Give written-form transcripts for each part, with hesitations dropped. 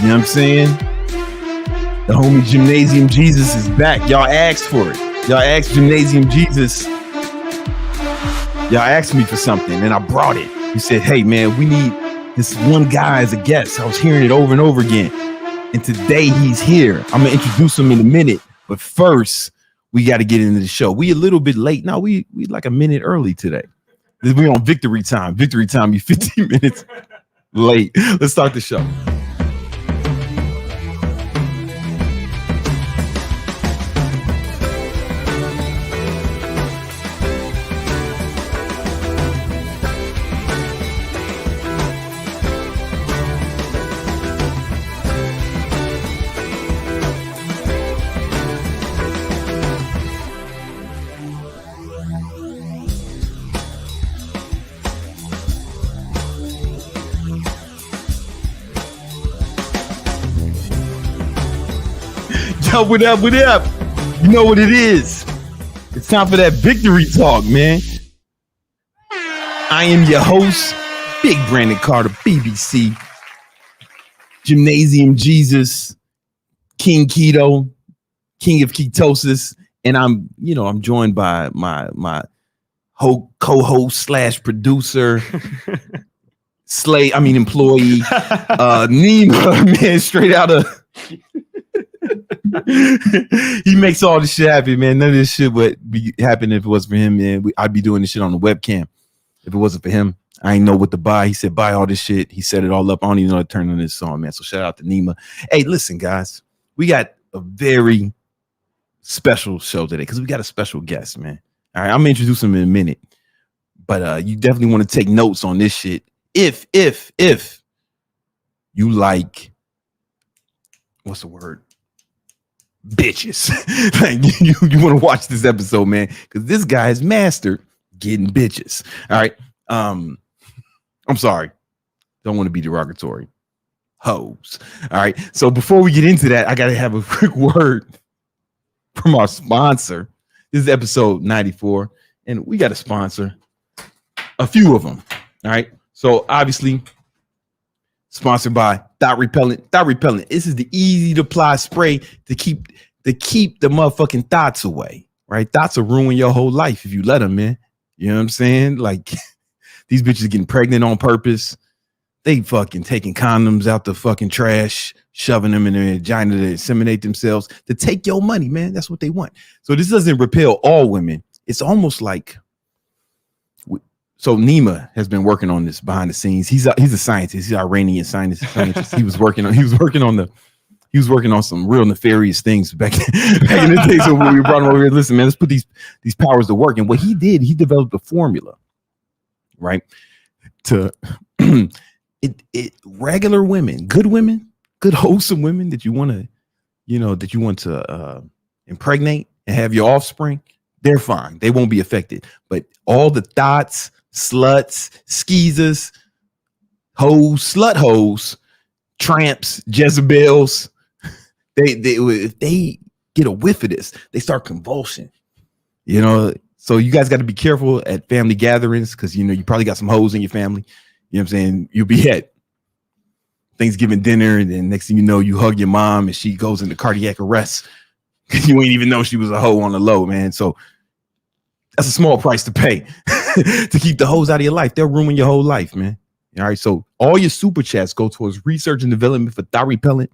You know what I'm saying? The homie Gymnasium Jesus is back. Y'all asked for it. Y'all asked Gymnasium Jesus. Y'all asked me for something and I brought it. You said, hey man, we need this one guy as a guest. I was hearing it over and over again. And today he's here. I'm gonna introduce him in a minute. But first, we got to get into the show. We a little bit late. No, we like a minute early today. We're on victory time. Victory time, you 15 minutes late. Let's start the show. What up? What up? You know what it is. It's time for that victory talk, man. I am your host, Big Brandon Carter, BBC, Gymnasium Jesus, King Keto, King of Ketosis, and I'm joined by my co-host / producer, employee, Nima, man, straight out of. He makes all this shit happen, man. None of this shit would be happening if it wasn't for him, man. I'd be doing this shit on the webcam. If it wasn't for him, I ain't know what to buy. He said, buy all this shit. He set it all up. I don't even know how to turn on this song, man. So shout out to Nima. Hey, listen, guys. We got a very special show today because we got a special guest, man. All right, I'm going to introduce him in a minute. But you definitely want to take notes on this shit. If you like, what's the word? Bitches. Like you want to watch this episode, man, because this guy has mastered getting bitches. All right. I'm sorry. Don't want to be derogatory. Hoes. All right. So before we get into that, I gotta have a quick word from our sponsor. This is episode 94, and we got a sponsor. A few of them. All right. So obviously sponsored by Thot Repellent. Thot Repellent. This is the easy to apply spray to keep the motherfucking thoughts away. Right? Thoughts will ruin your whole life if you let them, man. You know what I'm saying? Like these bitches getting pregnant on purpose. They fucking taking condoms out the fucking trash, shoving them in their vagina to inseminate themselves to take your money, man. That's what they want. So this doesn't repel all women. It's almost like. So Nima has been working on this behind the scenes. He's a scientist. He's an Iranian scientist. He was working on some real nefarious things back in the days. So when we brought him over here, listen, man, let's put these powers to work. And what he did, he developed a formula, right? To regular women, good wholesome women that you want to impregnate and have your offspring. They're fine. They won't be affected. But all the thoughts, sluts, skeezers, hoes, slut hoes, tramps, Jezebels, if they get a whiff of this, they start convulsing. So you guys got to be careful at family gatherings because you probably got some hoes in your family. You know what I'm saying? You'll be at Thanksgiving dinner, and then next thing you know, you hug your mom and she goes into cardiac arrest because you ain't even know she was a hoe on the low, man. So that's a small price to pay to keep the hoes out of your life. They'll ruin your whole life, man. All right. So all your super chats go towards research and development for Thot Repellent.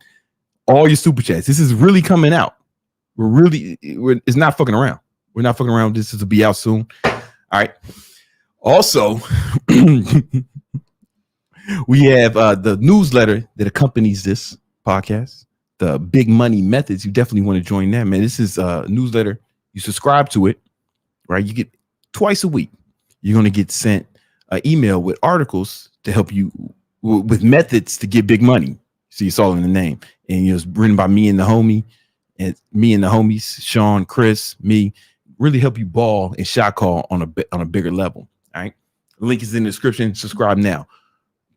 All your super chats. This is really coming out. It's not fucking around. We're not fucking around. This will be out soon. All right. Also, we have the newsletter that accompanies this podcast, the Big Money Methods. You definitely want to join that, man. This is a newsletter. You subscribe to it. right? You get twice a week. You're going to get sent an email with articles to help you with methods to get big money. So you saw it in the name, and it was written by me and the homies, Sean, Chris, me, really help you ball and shot call on a bigger level. All right. The link is in the description. Subscribe now.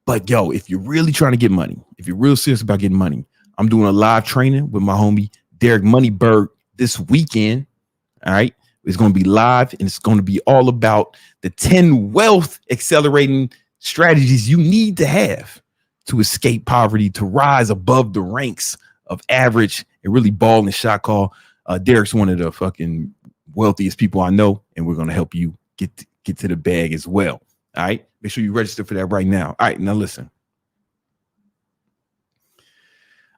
But yo, if you're really trying to get money, if you're real serious about getting money, I'm doing a live training with my homie Derek MoneyBerg this weekend. All right. It's going to be live, and it's going to be all about the 10 wealth accelerating strategies you need to have to escape poverty, to rise above the ranks of average and really ball and shot call. Derek's one of the fucking wealthiest people I know, and we're going to help you get to the bag as well. All right. Make sure you register for that right now. All right. Now listen.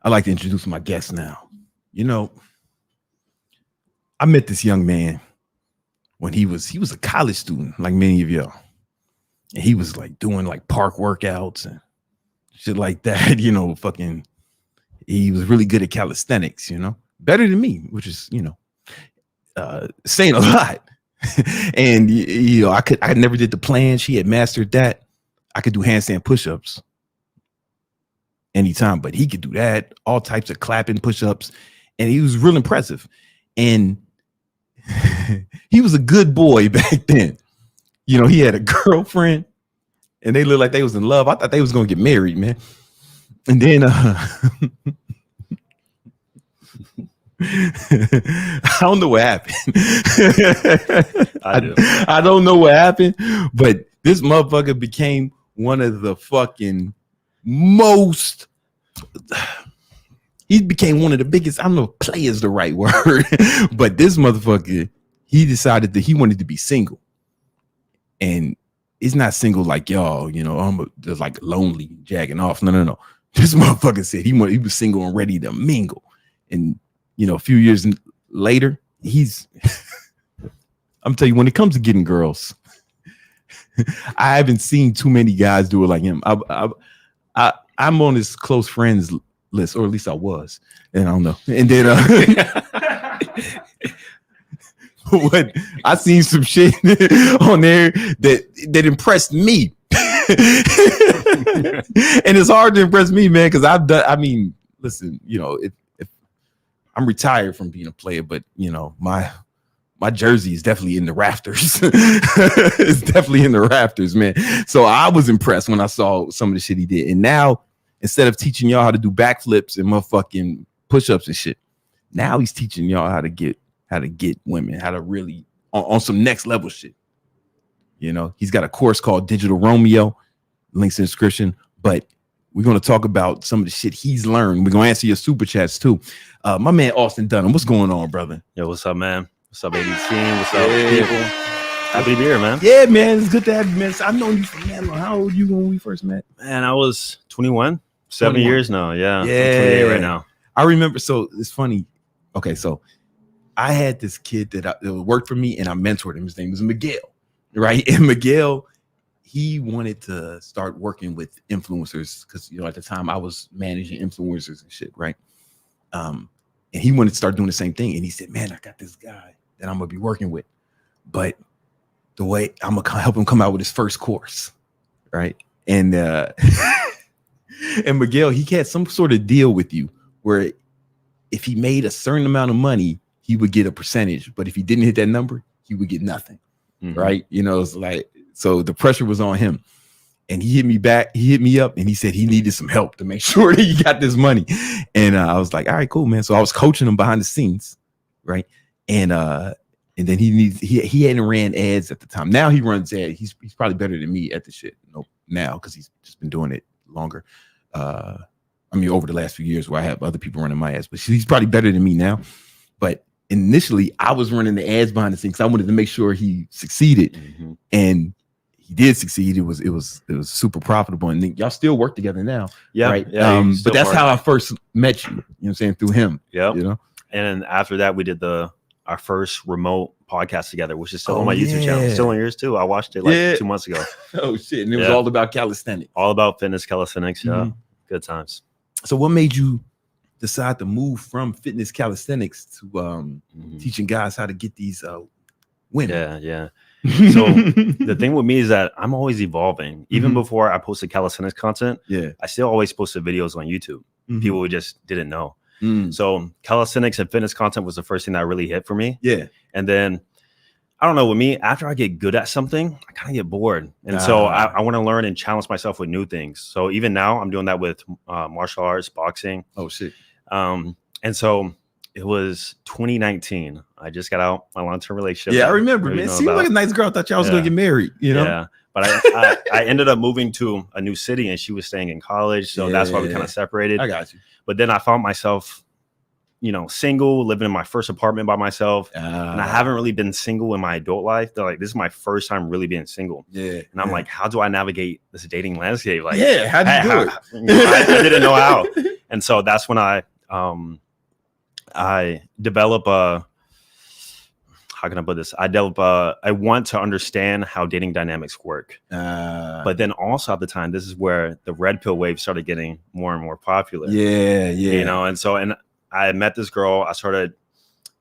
I'd like to introduce my guest now. You know, I met this young man when he was a college student, like many of y'all. And he was like doing like park workouts and shit like that, you know, he was really good at calisthenics, you know, better than me, which is, you know, saying a lot. And, you know, I never did the plan. She had mastered that. I could do handstand push-ups anytime, but he could do that, all types of clapping push-ups. And he was real impressive. And he was a good boy back then. You know, he had a girlfriend and they looked like they was in love. I thought they was going to get married, man. And then I don't know what happened. I don't know what happened, but this motherfucker became one of the fucking he became one of the biggest, I don't know if play is the right word, but this motherfucker, he decided that he wanted to be single. And it's not single like y'all, you know, I'm just like lonely, jacking off. No. This motherfucker said he was single and ready to mingle. And, you know, a few years later, I'm telling you, when it comes to getting girls, I haven't seen too many guys do it like him. I'm on his close friends list, or at least I was, and I don't know. And then what I seen some shit on there that impressed me. And it's hard to impress me, man, because listen, you know, if I'm retired from being a player, but you know, my jersey is definitely in the rafters. It's definitely in the rafters, man. So I was impressed when I saw some of the shit he did. And now, instead of teaching y'all how to do backflips and motherfucking push-ups and shit, now he's teaching y'all how to get women, how to really on some next level shit. You know, he's got a course called Digital Romeo, links in the description. But we're going to talk about some of the shit he's learned. We're going to answer your super chats too. My man Austin Dunham, what's going on, brother? Yo, what's up, man? What's up, ABC? What's up, people? Happy to be here, man. Yeah, man, it's good to have you, man. I've known you from man. How old were you when we first met? Man, I was 21. 7 21. years now. Yeah. Yeah. I'm 28 right now. I remember. So it's funny. Okay, so I had this kid that worked for me, and I mentored him. His name was Miguel, right? And Miguel, he wanted to start working with influencers because, you know, at the time I was managing influencers and shit, right? And he wanted to start doing the same thing. And he said, man, I got this guy that I'm going to be working with, but the way I'm going to help him come out with his first course, right? And and Miguel, he had some sort of deal with you where if he made a certain amount of money, he would get a percentage. But if he didn't hit that number, he would get nothing. Mm-hmm. Right. You know, it's like, so the pressure was on him. And he hit me back. He hit me up and he said he needed some help to make sure that he got this money. And I was like, all right, cool, man. So I was coaching him behind the scenes. Right. And then he hadn't ran ads at the time. Now he runs ads. He's probably better than me at the shit now because he's just been doing it longer. Over the last few years where I have other people running my ads, but he's probably better than me now. But initially I was running the ads behind the scenes because I wanted to make sure he succeeded. Mm-hmm. And he did succeed. It was super profitable. And then y'all still work together now. Yeah. Right. Yeah. But that's how I first met you. You know what I'm saying? Through him. Yeah. You know? And then after that, we did our first remote podcast together, which is still on my YouTube channel. Still on yours too. I watched it 2 months ago. Oh shit. And it was all about calisthenics. All about fitness, calisthenics. Yeah. Mm-hmm. Good times. So what made you decide to move from fitness calisthenics to teaching guys how to get these women. Yeah. So the thing with me is that I'm always evolving. Even before I posted calisthenics content, I still always posted videos on YouTube. People just didn't know. So calisthenics and fitness content was the first thing that really hit for me. And then I don't know, with me, after I get good at something, I kind of get bored. And so I want to learn and challenge myself with new things. So even now I'm doing that with martial arts, boxing. Oh shit. And so it was 2019. I just got out my long-term relationship. Yeah, I remember, man. Seemed like a nice girl. I thought y'all was gonna get married, you know? Yeah. But I ended up moving to a new city and she was staying in college. So that's why we kind of separated. I got you. But then I found myself, single, living in my first apartment by myself. And I haven't really been single in my adult life. They're like, this is my first time really being single. Yeah. And I'm like, how do I navigate this dating landscape? Like, how do you do it? I didn't know how. And so that's when I develop how can I put this? I want to understand how dating dynamics work. But then also at the time, this is where the red pill wave started getting more and more popular. Yeah. And I met this girl. I started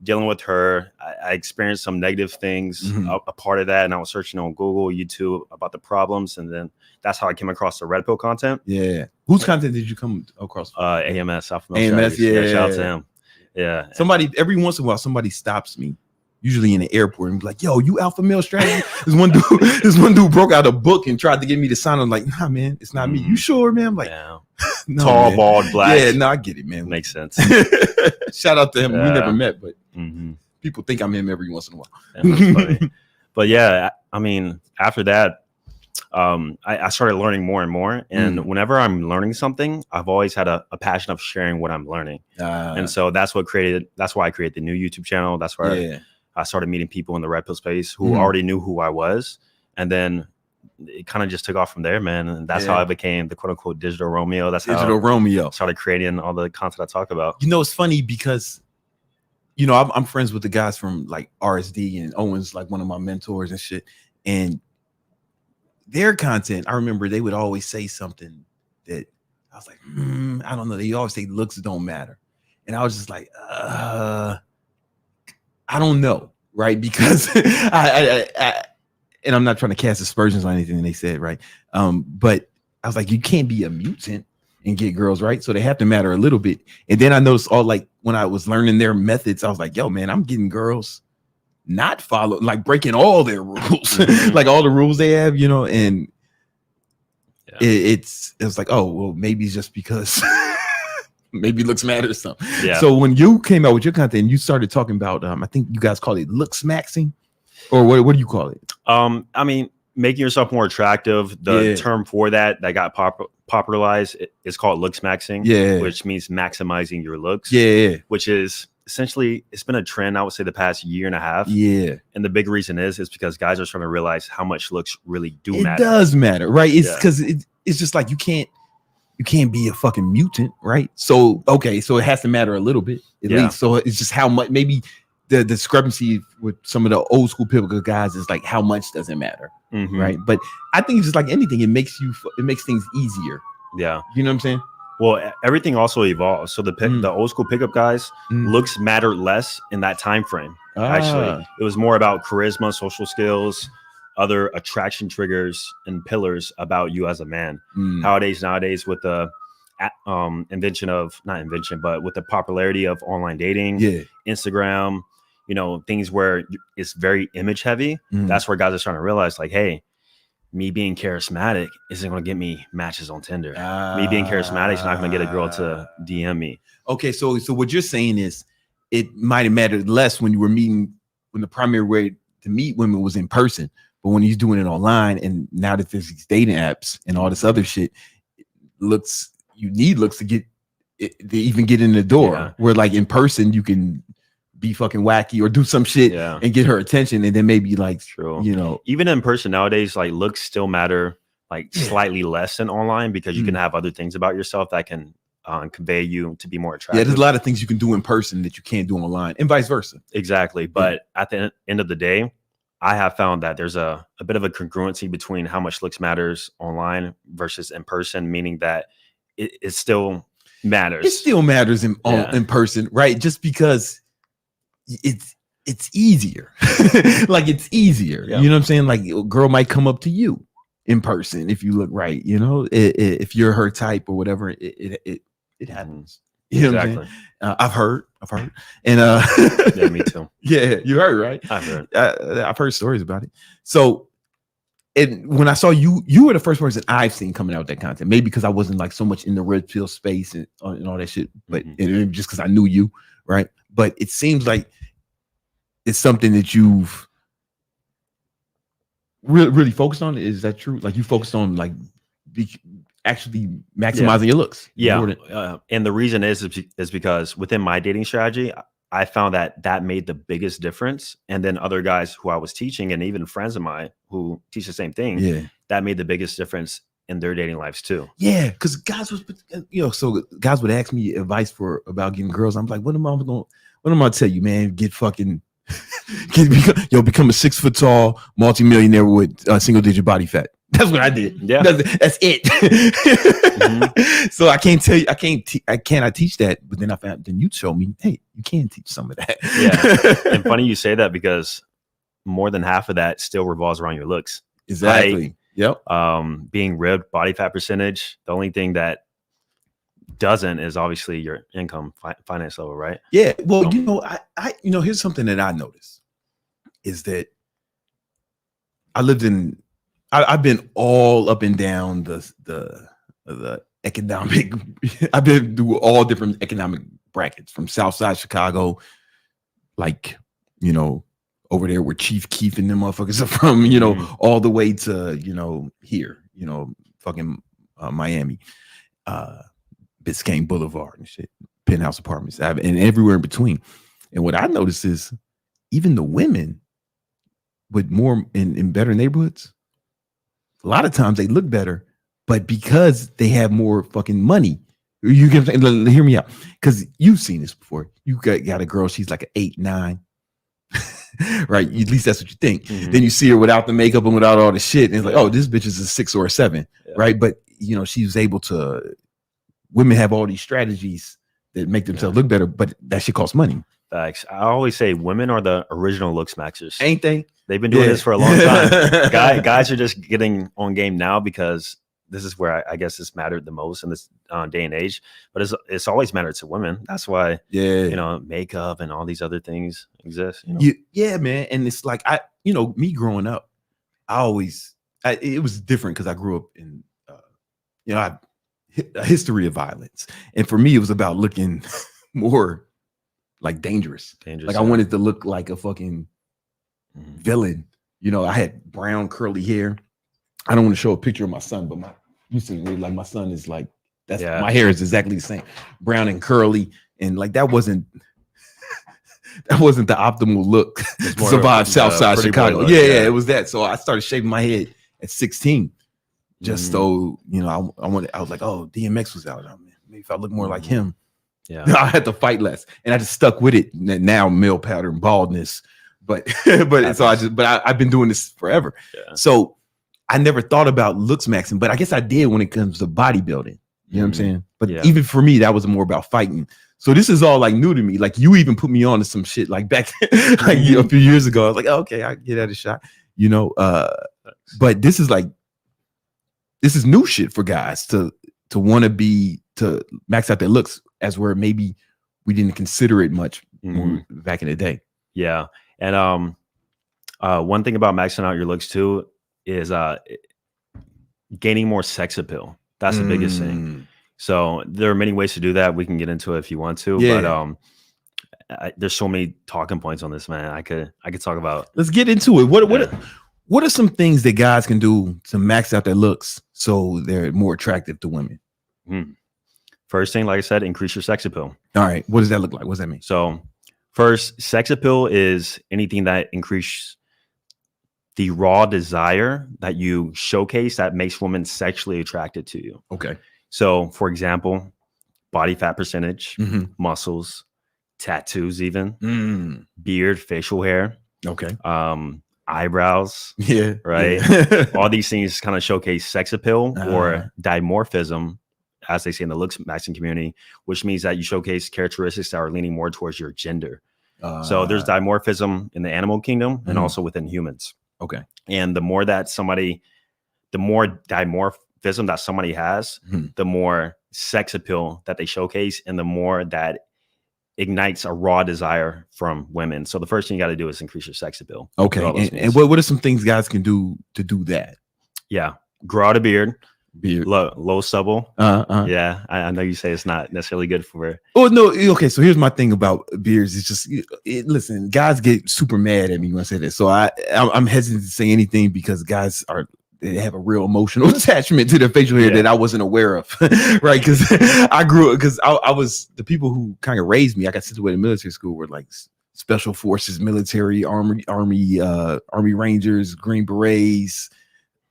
dealing with her. I experienced some negative things, a part of that. And I was searching on Google, YouTube about the problems. And then that's how I came across the red pill content. Yeah. Whose content did you come across? AMS. AMS, Shout out to him. Yeah. Somebody, every once in a while, somebody stops me, usually in the airport, and be like, yo, you alpha male strategy? This one dude broke out a book and tried to get me to sign. I'm like, nah, man, it's not me. You sure, man? I'm like, no, tall, man. Bald, black. Yeah, no, I get it, man. Makes sense. Shout out to him. We never met, but people think I'm him every once in a while. That's funny. But yeah, I mean, after that, I started learning more and more. And whenever I'm learning something, I've always had a passion of sharing what I'm learning. And so that's why I created the new YouTube channel. That's where I started meeting people in the red pill space who already knew who I was. And then it kind of just took off from there, man. And that's how I became the quote unquote digital Romeo. That's how I started creating all the content I talk about. It's funny because, I'm friends with the guys from like RSD, and Owen's like one of my mentors and shit. And their content, I remember they would always say something that I was like, I don't know. They always say looks don't matter. And I was just like, I don't know. Right. Because and I'm not trying to cast aspersions on anything they said. Right. But I was like, you can't be a mutant and get girls, right? So they have to matter a little bit. And then I noticed when I was learning their methods, I was like, yo, man, I'm getting girls not follow, like breaking all their rules, like all the rules they have, and it was like, oh, well, maybe it's just because maybe looks matter or something. Yeah. So when you came out with your content, you started talking about, I think you guys call it looks maxing, or what do you call it? I mean, making yourself more attractive. The term for that got popularized is called looks maxing, which means maximizing your looks. Which is essentially, it's been a trend, I would say, the past year and a half. And the big reason is because guys are starting to realize how much looks really do matter. It does matter, right? It's because it's just like you can't be a fucking mutant, right? So so it has to matter a little bit at least. So it's just how much, maybe the discrepancy with some of the old school pivotal guys is like how much does it matter, right? But I think it's just like anything, it makes things easier. Yeah, you know what I'm saying? Well, everything also evolves. So the old school pickup guys, looks matter less in that time frame. Actually, it was more about charisma, social skills, other attraction triggers and pillars about you as a man. Nowadays with the with the popularity of online dating, Instagram, things where it's very image heavy. That's where guys are starting to realize, like, hey, me being charismatic isn't going to get me matches on Tinder. Me being charismatic is not going to get a girl to DM me. Okay, so what you're saying is it might have mattered less when you were meeting, when the primary way to meet women was in person, but when he's doing it online, and now that there's these dating apps and all this other shit, you need looks to get it, to even get in the door. Where like in person you can be fucking wacky or do some shit and get her attention, and then maybe like even in person nowadays, like looks still matter like slightly less than online, because you can have other things about yourself that can convey you to be more attractive. There's a lot of things you can do in person that you can't do online, and vice versa. Exactly. But at the end of the day, I have found that there's a bit of a congruency between how much looks matters online versus in person, meaning that it still matters. It still matters in person, right? Just because it's easier. Like it's easier. Yeah. You know what I'm saying? Like a girl might come up to you in person if you look right. You know, if you're her type or whatever, it happens. You know what I'm saying? I've heard, and yeah, me too. Yeah, you heard, right? I've heard. I've heard stories about it. So, and when I saw you were the first person I've seen coming out with that content. Maybe because I wasn't like so much in the red pill space and all that shit, but and just because I knew you, right? But it seems like it's something that you've really focused on. Is that true? Like you focused on like actually maximizing your looks. Yeah. And the reason is because within my dating strategy, I found that made the biggest difference. And then other guys who I was teaching and even friends of mine who teach the same thing, that made the biggest difference in their dating lives too. Yeah. Cause guys so guys would ask me advice about getting girls. I'm like, what am I gonna tell you, man? Get fucking become a 6 foot tall multimillionaire with single digit body fat. That's what I did. Yeah, that's it. So I can't tell you. I cannot teach that. But then then you show me, hey, you can teach some of that. Yeah, and funny you say that because more than half of that still revolves around your looks. Exactly. Yep. Being ribbed, body fat percentage. The only thing that doesn't is obviously your income, finance level, right? Yeah. Well, I here's something that I noticed is that I've been all up and down the economic. I've been through all different economic brackets from Southside Chicago, like over there where Chief Keef and them motherfuckers are from. All the way to here, fucking Miami, Biscayne Boulevard and shit, penthouse apartments, and everywhere in between. And what I noticed is even the women with more in better neighborhoods. A lot of times they look better, but because they have more fucking money, you can hear me out. Because you've seen this before. You got a girl, she's like an 8, 9, right? At least that's what you think. Then you see her without the makeup and without all the shit, and it's like, oh, this bitch is a 6 or a 7, right? But she was able to. Women have all these strategies that make themselves look better, but that shit costs money. Facts. I always say women are the original looks maxers, ain't they? They've been doing this for a long time. Guys are just getting on game now because this is where I guess it's mattered the most in this day and age. But it's always mattered to women. That's why makeup and all these other things exist. Yeah, man. And it's like me growing up, it was different because I grew up in a history of violence, and for me it was about looking more like dangerous. Like I wanted to look like a fucking villain. I had brown curly hair. I don't want to show a picture of my son, but you see me, like my son is like my hair is exactly the same, brown and curly, and like that wasn't the optimal look to survive Southside Chicago. Yeah, it was that. So I started shaving my head at 16, just so I was like, oh, DMX was out. Maybe if I look more like him. Yeah, I had to fight less, and I just stuck with it. Now male pattern baldness, but I've been doing this forever. Yeah. So I never thought about looks maxing, but I guess I did when it comes to bodybuilding. You know what I'm saying? But even for me, that was more about fighting. So this is all like new to me. Like you even put me on to some shit like back like a few years ago. I was like, oh, okay, I get at a shot. But this is new shit for guys to want to max out their looks. As where maybe we didn't consider it much back in the day. Yeah. And one thing about maxing out your looks too is gaining more sex appeal. That's the biggest thing. So there are many ways to do that. We can get into it if you want to. Yeah. But there's so many talking points on this, man. I could talk about. Let's get into it. What are some things that guys can do to max out their looks so they're more attractive to women? First thing, like I said, increase your sex appeal. All right. What does that look like? What does that mean? So first, sex appeal is anything that increases the raw desire that you showcase that makes women sexually attracted to you. Okay. So for example, body fat percentage, muscles, tattoos, even beard, facial hair. Okay. Eyebrows. Yeah. Right. Yeah. All these things kind of showcase sex appeal or dimorphism, as they say in the looks maxing community, which means that you showcase characteristics that are leaning more towards your gender. So there's dimorphism in the animal kingdom and also within humans. Okay. And the more dimorphism that somebody has, the more sex appeal that they showcase, and the more that ignites a raw desire from women. So the first thing you got to do is increase your sex appeal. Okay. And what are some things guys can do to do that? Yeah. Grow out a beard. Low stubble. Yeah. I know you say it's not necessarily good for. Oh, no. Okay. So here's my thing about beards. It's just, listen, guys get super mad at me when I say that. So I'm hesitant to say anything because guys they have a real emotional attachment to their facial hair that I wasn't aware of, right? Because I was the people who kind of raised me. I got situated in military school were like special forces, military, army Rangers, Green Berets,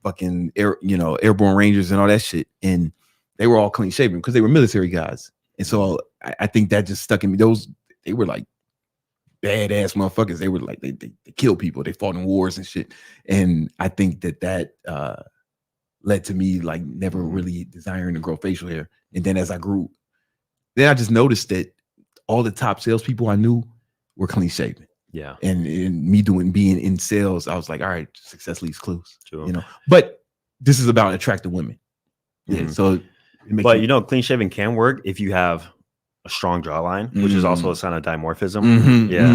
fucking airborne Rangers, and all that shit. And they were all clean shaven because they were military guys. And so I think that just stuck in me. They were like badass motherfuckers. They were like they killed people. They fought in wars and shit. And I think that led to me like never really desiring to grow facial hair. And then as I grew, then I just noticed that all the top salespeople I knew were clean shaven. Yeah. And me being in sales, I was like, all right, success leaves clues. Sure. But this is about attractive women. Yeah. So clean shaven can work if you have a strong jawline, which is also a sign of dimorphism. Yeah.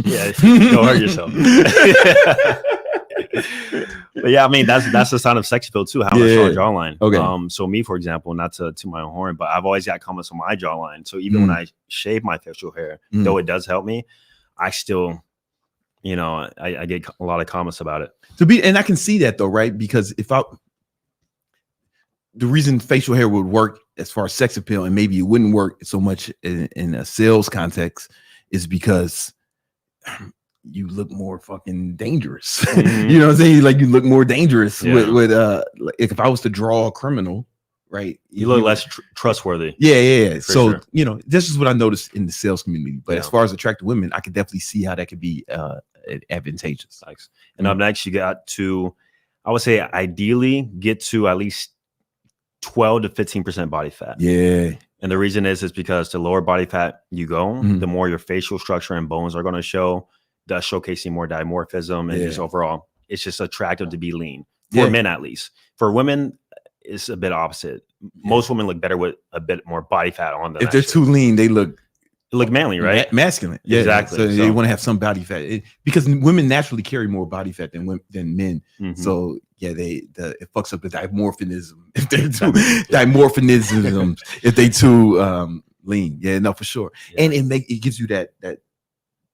Yeah, don't hurt yourself. But yeah, I mean that's a sign of sex appeal too, having a strong jawline. Okay. So me, for example, not to my own horn, but I've always got comments on my jawline. So even when I shave my facial hair, though it does help me, I still, I get a lot of comments about it. And I can see that though, right? Because the reason facial hair would work as far as sex appeal, and maybe it wouldn't work so much in a sales context, is because you look more fucking dangerous. You know what I'm saying? Like you look more dangerous with like if I was to draw a criminal, right? You look less trustworthy. Yeah. So sure. This is what I noticed in the sales community. But as far as attractive women, I could definitely see how that could be advantageous. Nice. And up next, you got to, I would say, ideally get to at least 12 to 15% body fat. Yeah. And the reason is because the lower body fat you go, the more your facial structure and bones are going to show, thus showcasing more dimorphism, and just overall, it's just attractive to be lean for men, at least. For women, it's a bit opposite. Most women look better with a bit more body fat on them. If they're too lean, they look manly, right? Masculine. Yeah, exactly. So they want to have some body fat because women naturally carry more body fat than men. So it fucks up the dimorphism if they're too if they too lean. Yeah, no, for sure. Yeah. And it gives you that that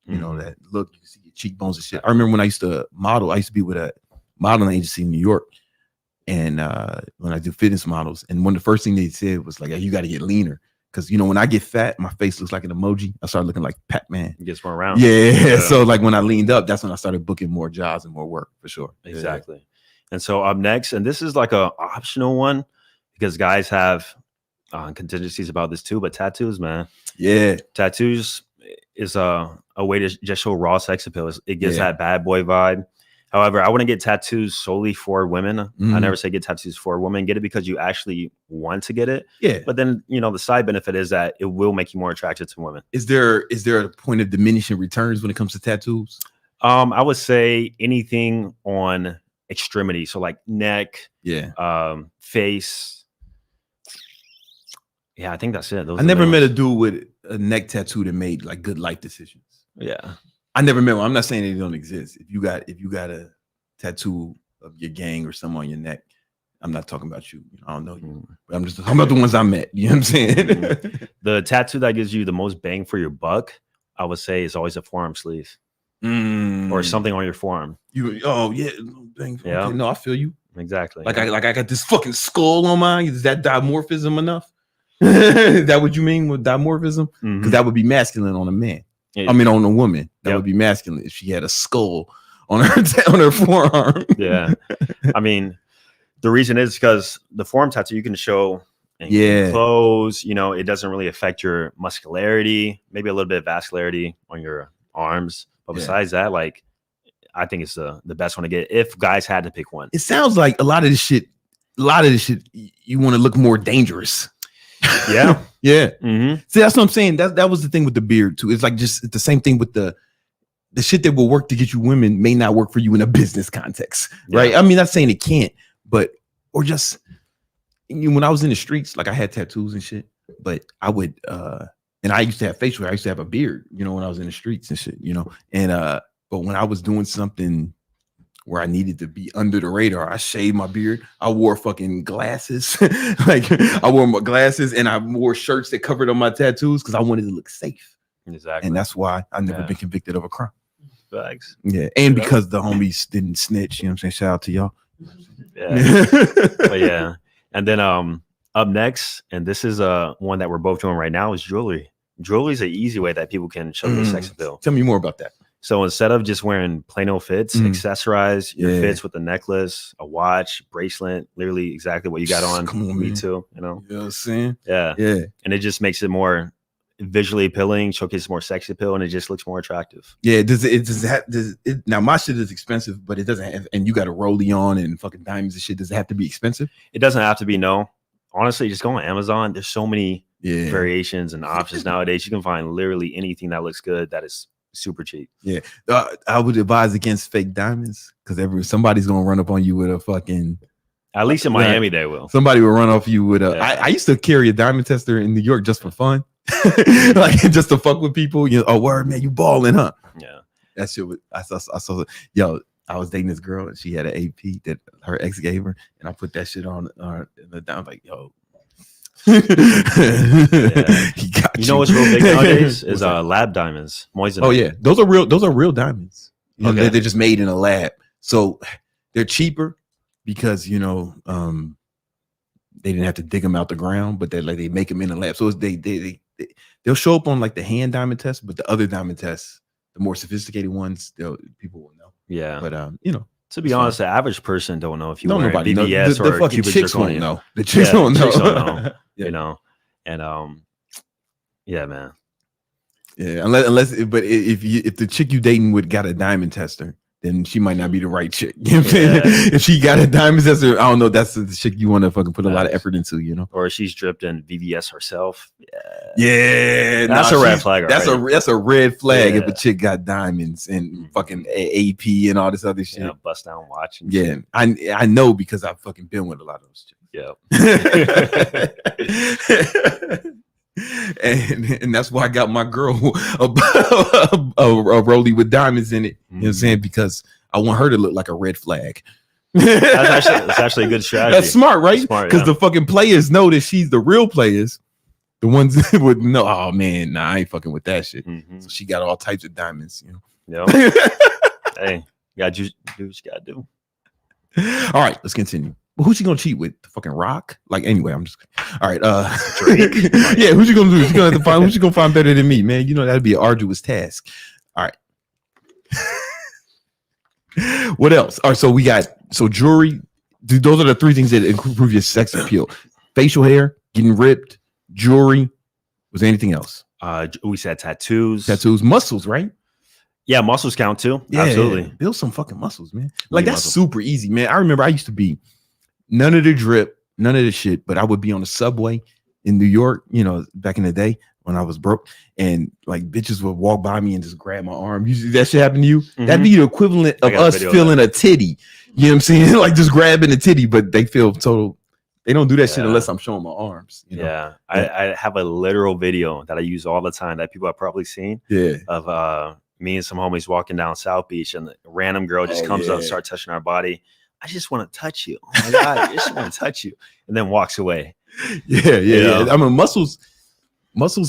look. You can see your cheekbones and shit. I remember when I used to model. I used to be with a modeling agency in New York, and when I do fitness models, and one of the first things they said was like, "You got to get leaner." Because when I get fat, my face looks like an emoji. I started looking like Pac-Man. It gets more round. Yeah. So like when I leaned up, that's when I started booking more jobs and more work for sure. Exactly. Yeah. And so up next, and this is like a optional one because guys have contingencies about this too, but tattoos, man. Yeah. Tattoos is a way to just show raw sex appeal. It gives that bad boy vibe. However, I wouldn't get tattoos solely for women. I never say get tattoos for women. Get it because you actually want to get it. Yeah. But then, the side benefit is that it will make you more attracted to women. Is there a point of diminishing returns when it comes to tattoos? I would say anything on extremity. So like neck, face. Yeah, I think that's it. I never met a dude with a neck tattoo that made like good life decisions. Yeah. I never met one. I'm not saying they don't exist. If you got a tattoo of your gang or something on your neck, I'm not talking about you. I don't know you. But I'm just talking about the ones I met. You know what I'm saying? The tattoo that gives you the most bang for your buck, I would say, is always a forearm sleeve or something on your forearm. Bang. Yeah. Okay, no, I feel you. Exactly. Like I got this fucking skull on mine. Is that dimorphism enough? Is that what you mean with dimorphism? Because that would be masculine on a man. I mean, on a woman, that would be masculine if she had a skull on her forearm. Yeah, I mean, the reason is because the forearm tattoo you can show in clothes. It doesn't really affect your muscularity, maybe a little bit of vascularity on your arms, but besides that, like, I think it's the best one to get if guys had to pick one. It sounds like a lot of this shit. You want to look more dangerous. Yeah. Yeah. Mm-hmm. See, that's what I'm saying. That was the thing with the beard too. It's like just the same thing with the shit that will work to get you women may not work for you in a business context, right? I mean, not saying it can't, but or just when I was in the streets, like I had tattoos and shit, but I would and I used to have facial hair. I used to have a beard, you know, when I was in the streets and shit, you know. And but when I was doing something where I needed to be under the radar, I shaved my beard. I wore fucking glasses. Like I wore my glasses and I wore shirts that covered up my tattoos because I wanted to look safe. Exactly. And that's why I've never been convicted of a crime. Facts. Yeah. And because the homies didn't snitch, you know what I'm saying? Shout out to y'all. Yeah. But yeah. And then up next, and this is one that we're both doing right now, is jewelry. Jewelry is an easy way that people can show their sex appeal. Tell me more about that. So instead of just wearing plain old fits, accessorize your fits with a necklace, a watch, bracelet, literally exactly what you got on. Come on, me man. too, you know? You know what I'm saying? Yeah. Yeah. And it just makes it more visually appealing, showcases more sex appeal, and it just looks more attractive. Yeah. Now my shit is expensive, but it doesn't have, and you got a rollie on and fucking diamonds and shit. Does it have to be expensive? It doesn't have to be, no. Honestly, just go on Amazon. There's so many variations and options nowadays. You can find literally anything that looks good that is super cheap. Yeah. I would advise against fake diamonds because somebody's gonna run up on you with a fucking. At least in Miami, they will. Somebody will run off you with a. I used to carry a diamond tester in New York just for fun, like just to fuck with people. You know, oh word, man, you balling, huh? Yeah. That shit was. I saw. Yo, I was dating this girl and she had an AP that her ex gave her, and I put that shit on the down like, yo. He got you know what's real big nowadays is lab diamonds. Moissanite. Oh yeah, those are real diamonds. You know, they're just made in a lab, so they're cheaper because you know they didn't have to dig them out the ground, but they make them in a lab. So they'll show up on like the hand diamond test, but the other diamond tests, the more sophisticated ones, people will know. Yeah, but you know. To be honest, the average person don't know if you wear nobody BBS the or fucking cubic chicks zirconia. won't know. The chicks don't know. Chicks don't know. You know, and yeah, man. Yeah, unless but if the chick you dating with got a diamond tester, then she might not be the right chick. You know what I'm saying? If she got a diamond tester, I don't know. That's the chick you want to fucking put a lot of effort into, you know. Or she's dripped in VVS herself. Yeah, that's a red flag. That's a red flag if a chick got diamonds and fucking AP and all this other shit. Yeah, bust down watch. And shit. I know because I've fucking been with a lot of those chicks. Yeah. and that's why I got my girl a rollie with diamonds in it. You know what I'm saying? Because I want her to look like a red flag. That's actually a good strategy. That's smart, right? Because the fucking players know that she's the real players. The ones that would know, oh man, nah, I ain't fucking with that shit. So she got all types of diamonds, you know. Yeah. Hey, you gotta do what you gotta do. All right, let's continue. Well, who's she gonna cheat with? The fucking Rock? Like, anyway, I'm just all right. Drake. Yeah, who's she gonna do? She's gonna have to find who's she gonna find better than me, man. You know that'd be an arduous task. All right. What else? All right, so we got jewelry. Dude, those are the three things that improve your sex appeal: facial hair, getting ripped, jewelry. Was there anything else? We said tattoos, muscles, right? Yeah, muscles count too. Yeah, absolutely. Build some fucking muscles, man. Like that's super easy, man. I remember I used to be none of the drip, none of the shit, but I would be on the subway in New York, you know, back in the day when I was broke, and like bitches would walk by me and just grab my arm. Usually that shit happen to you. That'd be the equivalent of us feeling a titty. You know what I'm saying? Like just grabbing a titty, but they feel total. They don't do that shit unless I'm showing my arms. You know? Yeah. I have a literal video that I use all the time that people have probably seen. Yeah. Of me and some homies walking down South Beach, and the random girl just comes up and starts touching our body. I just want to touch you. Oh my God, I just want to touch you. And then walks away. Yeah. I mean, muscles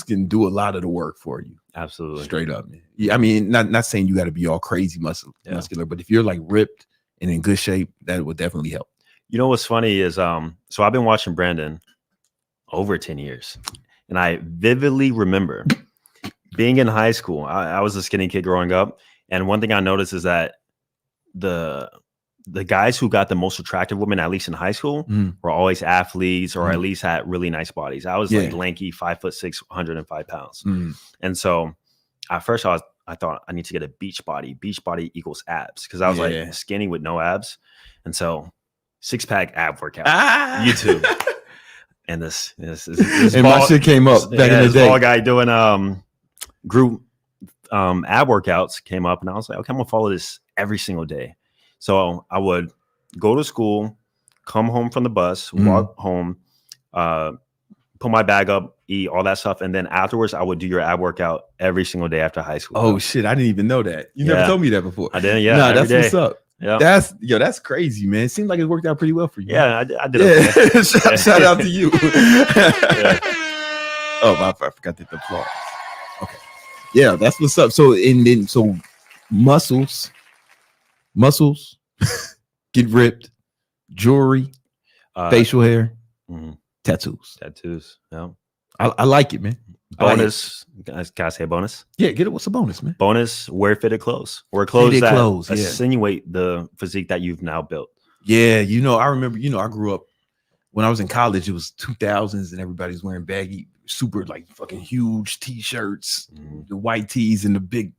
can do a lot of the work for you. Absolutely. Straight up, man. Yeah, I mean, not saying you got to be all crazy muscular, but if you're like ripped and in good shape, that would definitely help. You know what's funny is so I've been watching Brandon over 10 years, and I vividly remember being in high school. I was a skinny kid growing up, and one thing I noticed is that the guys who got the most attractive women, at least in high school, were always athletes or at least had really nice bodies. I was like lanky, 5'6", 105 pounds. And so at first I thought I need to get a beach body. Beach body equals abs, because I was like skinny with no abs. And so 6-pack ab workout, YouTube. and this and my shit came up back in the day. Ball guy doing group ab workouts came up, and I was like, okay, I'm gonna follow this every single day. So I would go to school, come home from the bus, walk home, put my bag up, eat all that stuff, and then afterwards I would do your ab workout every single day after high school. Oh shit, I didn't even know that. You never told me that before. I didn't. Yeah, nah, that's what's up. Yeah, that's crazy, man. It seemed like it worked out pretty well for you. Yeah, I did. Okay. Shout out to you. Oh, I forgot the applause. Okay, yeah, that's what's up. So muscles get ripped, jewelry, facial hair, tattoos. Yeah, I like it, man. Bonus. Can I say a bonus? Yeah, get it. What's a bonus, man? Bonus, wear fitted clothes. Wear clothes that insinuate the physique that you've now built. Yeah, I remember, I grew up when I was in college, it was 2000s and everybody's wearing baggy, super like fucking huge t-shirts, the white tees and the big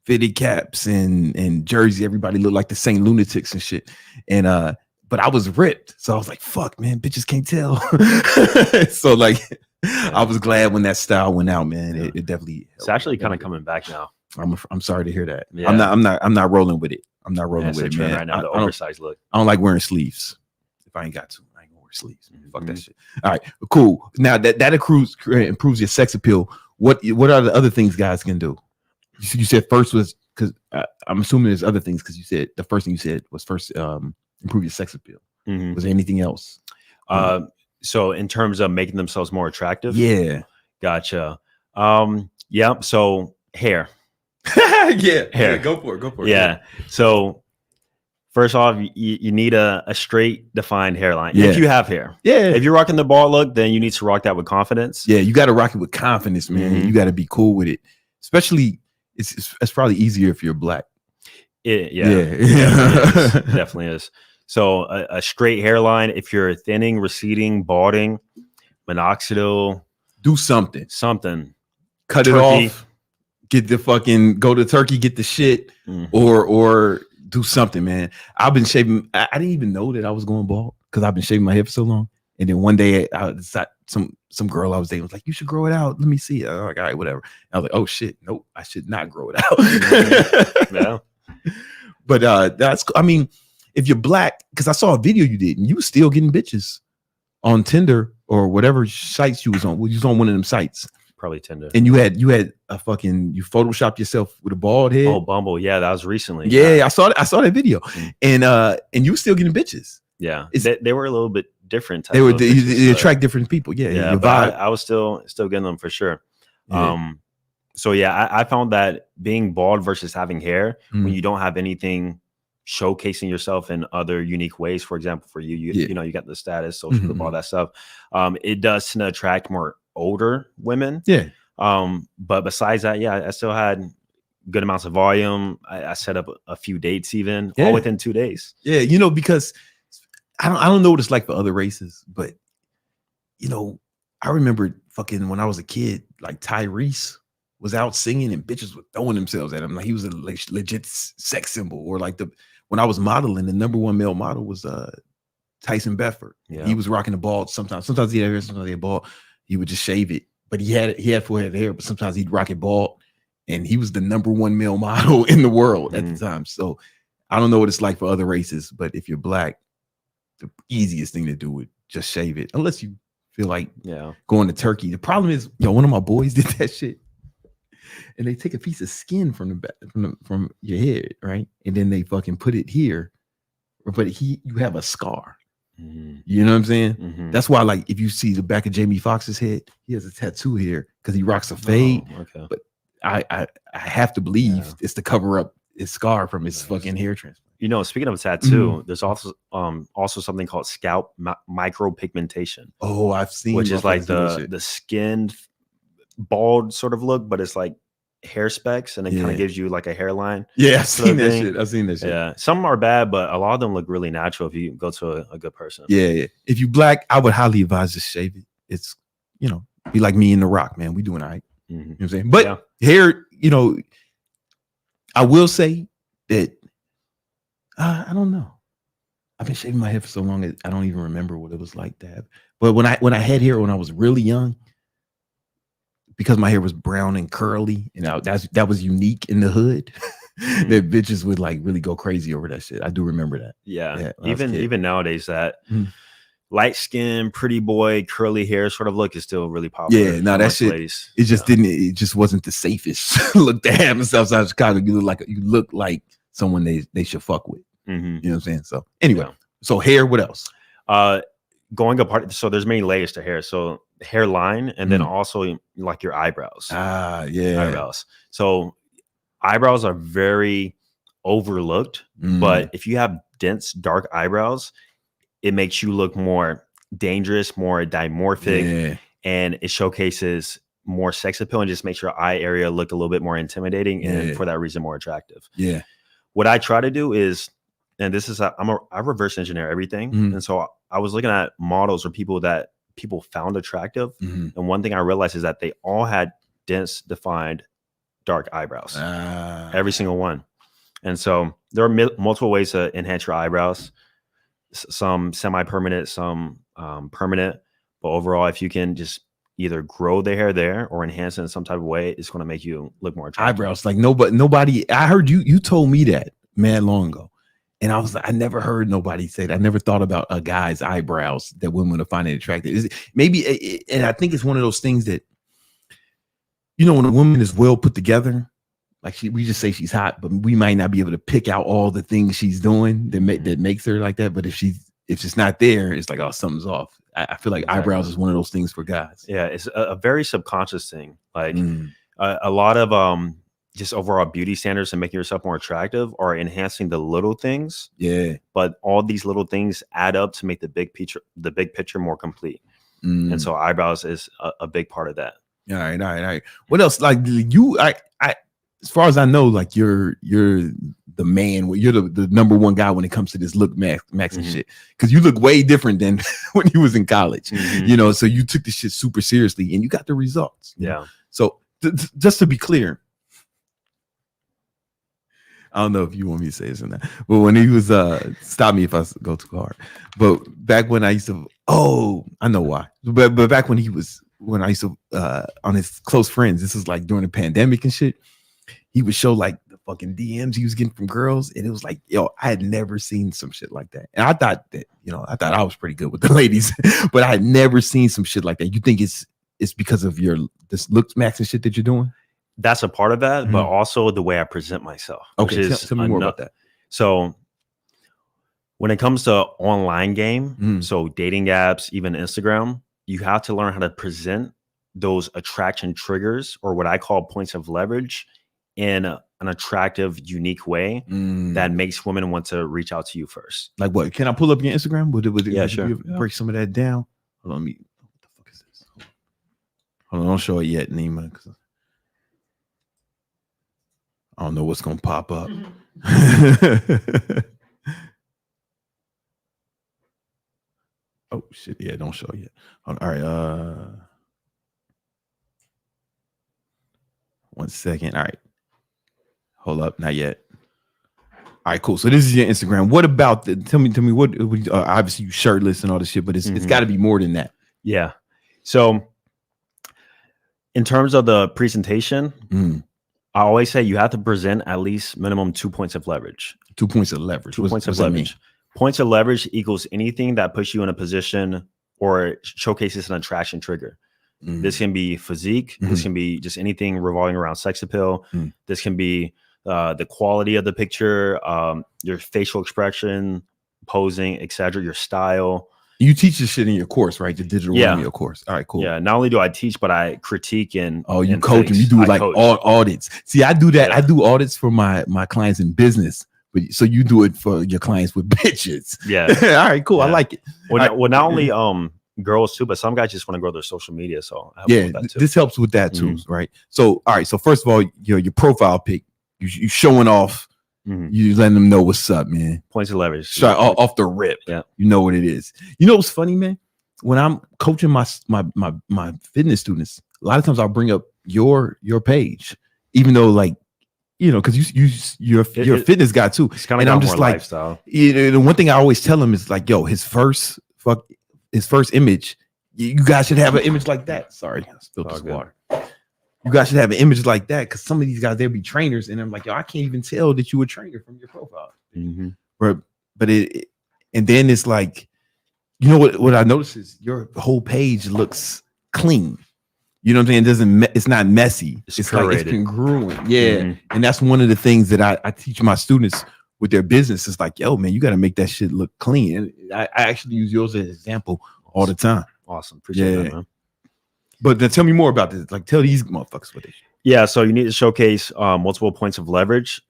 fitted caps and jersey. Everybody looked like the Saint Lunatics and shit. And but I was ripped. So I was like, fuck, man, bitches can't tell. So like I was glad when that style went out, man. It definitely it's actually kind of coming back now. I'm sorry to hear that. Yeah. I'm not rolling with it. I'm not rolling with it, man. Right now, the oversized look. I don't like wearing sleeves. If I ain't got to, I ain't gonna wear sleeves. Fuck that shit. All right, cool. Now that improves your sex appeal. What are the other things guys can do? You said first was because I'm assuming there's other things because you said the first thing you said was first improve your sex appeal. Was there anything else? So in terms of making themselves more attractive, yeah, gotcha. Yeah. So hair. Hair. Yeah, go for it. Yeah. So first off, you need a straight, defined hairline. Yeah. If you have hair. Yeah. If you're rocking the bald look, then you need to rock that with confidence. Yeah, you got to rock it with confidence, man. You got to be cool with it. Especially, it's probably easier if you're black. Definitely is. So a straight hairline. If you're thinning, receding, balding, minoxidil, do something. Cut it off. Get the fucking go to Turkey. Get the shit, or do something, man. I've been shaving. I didn't even know that I was going bald because I've been shaving my hair for so long. And then one day, some girl I was dating was like, "You should grow it out. Let me see." I was like, "All right, whatever." I was like, "Oh shit, nope, I should not grow it out." No. But that's. I mean, if you're black, because I saw a video you did, and you were still getting bitches on Tinder or whatever sites you was on. Well, you was on one of them sites. Probably Tinder. And you had a fucking you photoshopped yourself with a bald head. Oh, Bumble. Yeah, that was recently. Yeah, I saw that video. And you were still getting bitches. Yeah. They were a little bit different. They attract different people. Yeah. But I was still getting them for sure. Yeah. So yeah, I found that being bald versus having hair, when you don't have anything showcasing yourself in other unique ways, for example, for you got the status, social group, all that stuff. It does tend to attract more older women. Yeah. But besides that, yeah, I still had good amounts of volume. I set up a few dates even all within 2 days. Yeah, because I don't know what it's like for other races, but I remember fucking when I was a kid, like Tyrese was out singing and bitches were throwing themselves at him. Like he was a legit sex symbol. Or like when I was modeling, the number one male model was Tyson Bedford. Yeah. He was rocking the bald sometimes. Sometimes he had hair, sometimes he had bald. He would just shave it, but he had full head of hair, but sometimes he'd rock it bald. And he was the number one male model in the world at the time. So I don't know what it's like for other races, but if you're black, the easiest thing to do would just shave it, unless you feel like going to Turkey. The problem is, one of my boys did that shit, and they take a piece of skin from the back from your head, right, and then they fucking put it here, but you have a scar. You know what I'm saying? That's why, like, if you see the back of Jamie Foxx's head, he has a tattoo here because he rocks a fade. Okay. But I have to believe it's to cover up his scar from his fucking hair transplant. Speaking of a tattoo, there's also something called scalp micropigmentation. Oh, I've seen, which is like the skinned bald sort of look, but it's like hair specks, and it kind of gives you like a hairline. Yeah, I've seen that shit. Yeah, some are bad, but a lot of them look really natural if you go to a good person. Yeah. If you black, I would highly advise just shave it. It's be like me and The Rock, man. We doing all right. You know what I'm saying? But hair, I will say that I don't know. I've been shaving my head for so long, I don't even remember what it was like to have. But when I had hair when I was really young, because my hair was brown and curly, and that was unique in the hood. That bitches would like really go crazy over that shit. I do remember that. Yeah. Even nowadays, that light skin, pretty boy, curly hair sort of look is still really popular. Yeah, no, that shit. Ladies. It just didn't. It just wasn't the safest look to have and stuff. So I was kind of you look like someone they should fuck with. You know what I'm saying? So anyway, so hair. What else? Going apart. So there's many layers to hair. So hairline, and then also like your eyebrows. Eyebrows. So eyebrows are very overlooked, but if you have dense, dark eyebrows, it makes you look more dangerous, more dimorphic, and it showcases more sex appeal and just makes your eye area look a little bit more intimidating, and for that reason, more attractive. Yeah. What I try to do is, and this is, I reverse engineer everything, and so I was looking at models or people that people found attractive, and one thing I realized is that they all had dense, defined, dark eyebrows, every single one. And so there are multiple ways to enhance your eyebrows, some semi-permanent, some permanent, but overall, if you can just either grow the hair there or enhance it in some type of way, it's going to make you look more attractive. Eyebrows, like nobody, I heard you told me that mad long ago, and I was like, I never heard nobody say that. I never thought about a guy's eyebrows that women would find it attractive. Maybe, and I think it's one of those things that, you know, when a woman is well put together, like we just say she's hot, but we might not be able to pick out all the things she's doing that makes her like that. But if it's not there, it's like, oh, something's off. I feel like eyebrows is one of those things for guys. Yeah, it's a very subconscious thing. Like a lot of just overall beauty standards and making yourself more attractive are enhancing the little things. Yeah, but all these little things add up to make the big picture more complete. And so eyebrows is a big part of that. All right. What else? Like I as far as I know, like you're the man, you're the number one guy when it comes to this look max and shit. Because you look way different than when you was in college, you know. So you took this shit super seriously and you got the results. Yeah. So just to be clear, I don't know if you want me to say this or not, but when he was stop me if I go too hard. But back when I used to, I know why. But back when I used to on his close friends, this was like during the pandemic and shit. He would show like the fucking DMs he was getting from girls, and it was like, yo, I had never seen some shit like that. And I thought that, you know, I was pretty good with the ladies, but I had never seen some shit like that. You think it's because of this looks max and shit that you're doing? That's a part of that, but also the way I present myself. Okay, tell me more about that. So when it comes to online game, so dating apps, even Instagram, you have to learn how to present those attraction triggers, or what I call points of leverage, in an attractive, unique way that makes women want to reach out to you first. Like what? Can I pull up your Instagram? Yeah, sure. Break some of that down. Hold on, what the fuck is this? Hold on, don't show it yet, Nima. I don't know what's gonna pop up. Oh shit! Yeah, don't show it yet. All right. 1 second. All right. Hold up, not yet. All right, cool. So this is your Instagram. What about tell me what obviously you shirtless and all this shit, but it's got to be more than that. Yeah. So in terms of the presentation, I always say you have to present at least minimum 2 points of leverage. 2 points of leverage. Points of leverage. Points of leverage equals anything that puts you in a position or showcases an attraction trigger. This can be physique. This can be just anything revolving around sex appeal. This can be the quality of the picture, your facial expression, posing, etc., your style. You teach this shit in your course, right? The digital Romeo course. All right, cool. Yeah. Not only do I teach, but I critique and you coach them. You do like audits. See, I do that. Yeah. I do audits for my clients in business. But so you do it for your clients with bitches. Yeah. All right, cool. Yeah. I like it. Well, not only girls too, but some guys just want to grow their social media. So this helps with that too, right? So all right. So first of all, your profile pic, you showing off. You letting them know what's up, man. Points of leverage. Off the rip. Yeah. You know what it is. You know what's funny, man? When I'm coaching my fitness students, a lot of times I'll bring up your page, even though like, you know, because you're a fitness guy too. It's kind of I'm just like lifestyle. You know, the one thing I always tell him is like, yo, his first image You guys should have an image like that. Sorry, I spilled this water. You guys should have an image like that because some of these guys, they'll be trainers, and I'm like, yo, I can't even tell that you a trainer from your profile. But and then it's like, you know what I noticed is your whole page looks clean. You know what I'm saying? It's not messy. It's like it's congruent. Yeah. And that's one of the things that I teach my students with their business. It's like, yo, man, you got to make that shit look clean. And I actually use yours as an example all the time. Awesome. Appreciate that, man. But then tell me more about this. Like, tell these motherfuckers what they should. Yeah. So you need to showcase multiple points of leverage.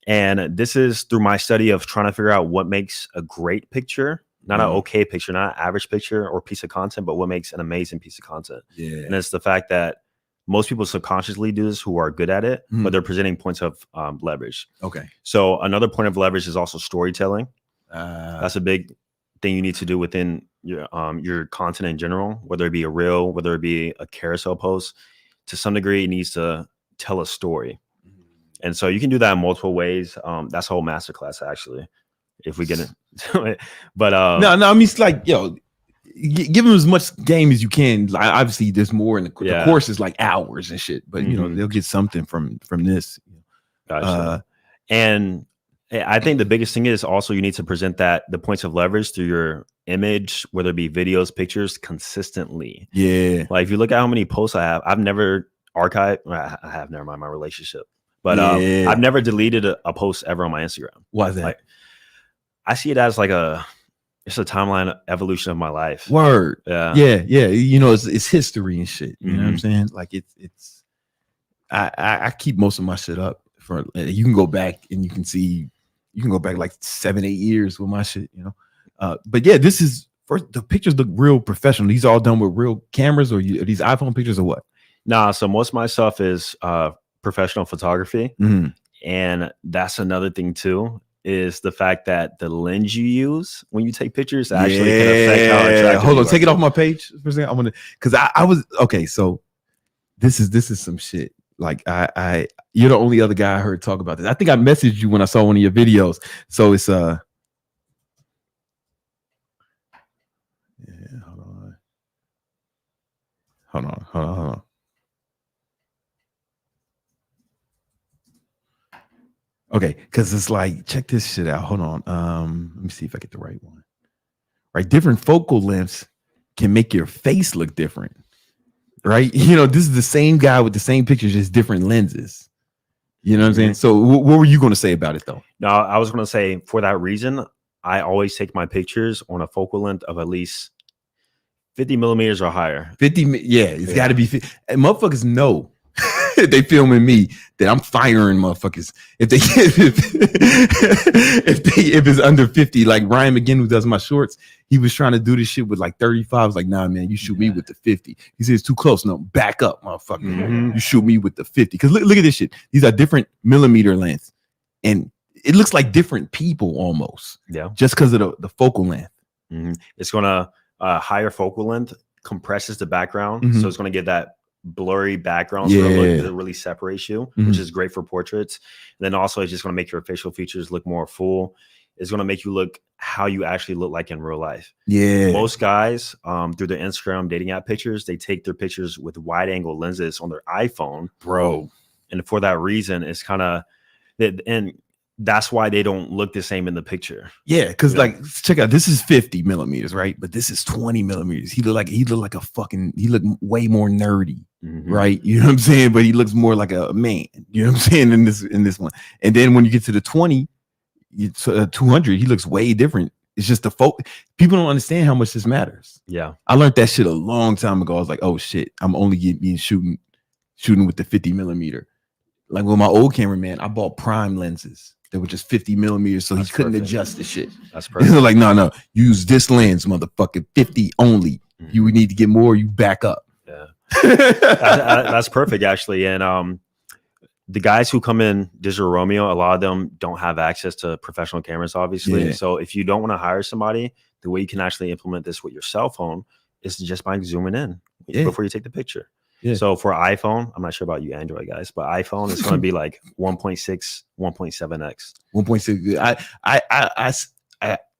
And this is through my study of trying to figure out what makes a great picture. Not an okay picture, not an average picture or piece of content, but what makes an amazing piece of content. Yeah. And it's the fact that most people subconsciously do this who are good at it, but they're presenting points of leverage. Okay. So another point of leverage is also storytelling. That's a big thing you need to do within your content in general, whether it be a reel, whether it be a carousel post. To some degree, it needs to tell a story. And so you can do that in multiple ways. That's a whole masterclass, actually. If we get into it, but no, I mean, it's like, yo, give them as much game as you can. Like, obviously, there's more in the course is like hours and shit, but you know they'll get something from this. Gotcha. And I think the biggest thing is also you need to present the points of leverage through your image, whether it be videos, pictures, consistently. Yeah. Like if you look at how many posts I have, I've never archived. I have, never mind my relationship, but I've never deleted a post ever on my Instagram. Why is that? Like, I see it as like it's a timeline evolution of my life. Word. Yeah. You know, it's history and shit. You know what I'm saying? Like it's I keep most of my shit up for, you can go back and you can go back like 7-8 years with my shit, you know. But yeah, this is first, the pictures look real professional. These all done with real cameras, or are these iPhone pictures or what? Nah, so most of my stuff is professional photography. And that's another thing too. Is the fact that the lens you use when you take pictures actually can affect how attractive. Hold on, take it off my page for a second. I want to, because I was okay. So this is some shit. Like you're the only other guy I heard talk about this. I think I messaged you when I saw one of your videos. So it's hold on. Okay, because it's like, check this shit out. Hold on. Let me see if I get the right one. Right, different focal lengths can make your face look different. Right, you know, this is the same guy with the same pictures, just different lenses. You know what I'm saying? So, what were you going to say about it, though? No, I was going to say for that reason, I always take my pictures on a focal length of at least 50 millimeters or higher. 50, yeah, it's got to be. And motherfuckers know. They filming me that I'm firing motherfuckers if it's under 50. Like Ryan McGinn, who does my shorts, he was trying to do this shit with like 35. I was like, nah, man, you shoot me with the 50. He said it's too close. No, back up, motherfucker. You shoot me with the 50. Because look at this shit. These are different millimeter lengths, and it looks like different people almost. Yeah, just because of the focal length. It's gonna higher focal length compresses the background, so it's gonna get that blurry background, so it really separates you, which is great for portraits. And then also it's just going to make your facial features look more full. It's going to make you look how you actually look like in real life. Yeah, most guys through their Instagram dating app pictures, they take their pictures with wide angle lenses on their iPhone, bro, and for that reason it's kind of, and that's why they don't look the same in the picture. Yeah, because like, check out, this is 50 millimeters, right? But this is 20 millimeters. He looked like a fucking, he looked way more nerdy, right? You know what I'm saying? But he looks more like a man. You know what I'm saying? In this one. And then when you get to the 200, he looks way different. It's just the people don't understand how much this matters. Yeah, I learned that shit a long time ago. I was like, oh shit, I'm only shooting with the 50 millimeter. Like with my old cameraman, I bought prime lenses. They were just 50 millimeters, so he couldn't adjust the shit. That's perfect. Like, no, use this lens, motherfucker, 50 only. You would need to get more, you back up. Yeah, that's perfect, actually. And the guys who come in Digital Romeo, a lot of them don't have access to professional cameras, obviously. Yeah. So if you don't want to hire somebody, the way you can actually implement this with your cell phone is just by zooming in before you take the picture. Yeah. So for iPhone, I'm not sure about you Android guys, but iPhone is going to be like 1.6, 1.7x. 1.6.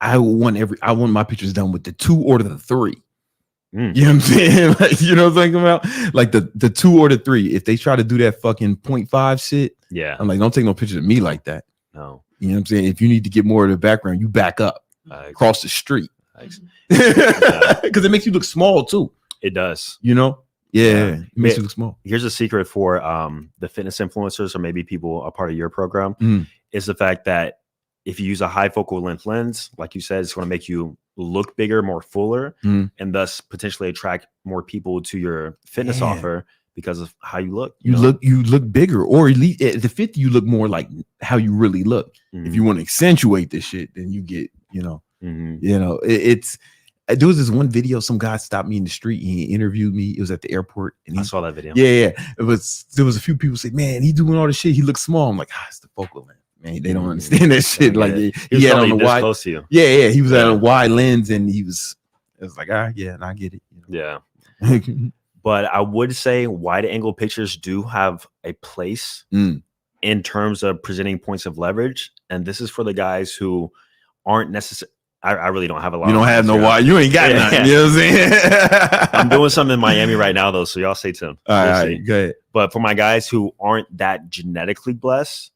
I want my pictures done with the 2 or the 3. You know what I'm saying? Like, you know what I'm talking about? Like the 2 or the 3. If they try to do that fucking 0.5 shit, I'm like, don't take no pictures of me like that. No. You know what I'm saying? If you need to get more of the background, you back up, cross the street. Because it makes you look small too. It does. You know? Yeah. It makes you look small. Here's a secret for the fitness influencers or maybe people a part of your program is the fact that if you use a high focal length lens, like you said, it's going to make you look bigger, more fuller, and thus potentially attract more people to your fitness offer because of how you look. You look bigger, or at least at the 50, you look more like how you really look. If you want to accentuate this shit, then you get, it's. There was this one video. Some guy stopped me in the street. And he interviewed me. It was at the airport, and I saw that video. Yeah. There was a few people say, "Man, he doing all this shit. He looks small." I'm like, it's the focal length. Man, they don't understand that shit. Like he had on the wide, close to you. Yeah. He was at a wide lens, and it was like, and I get it. Yeah. But I would say wide angle pictures do have a place in terms of presenting points of leverage, and this is for the guys who aren't necessarily. I really don't have a lot. You don't have no wide. You ain't got nothing. You know what I'm saying? I'm doing something in Miami right now, though, so y'all stay tuned. All right, go ahead. But for my guys who aren't that genetically blessed,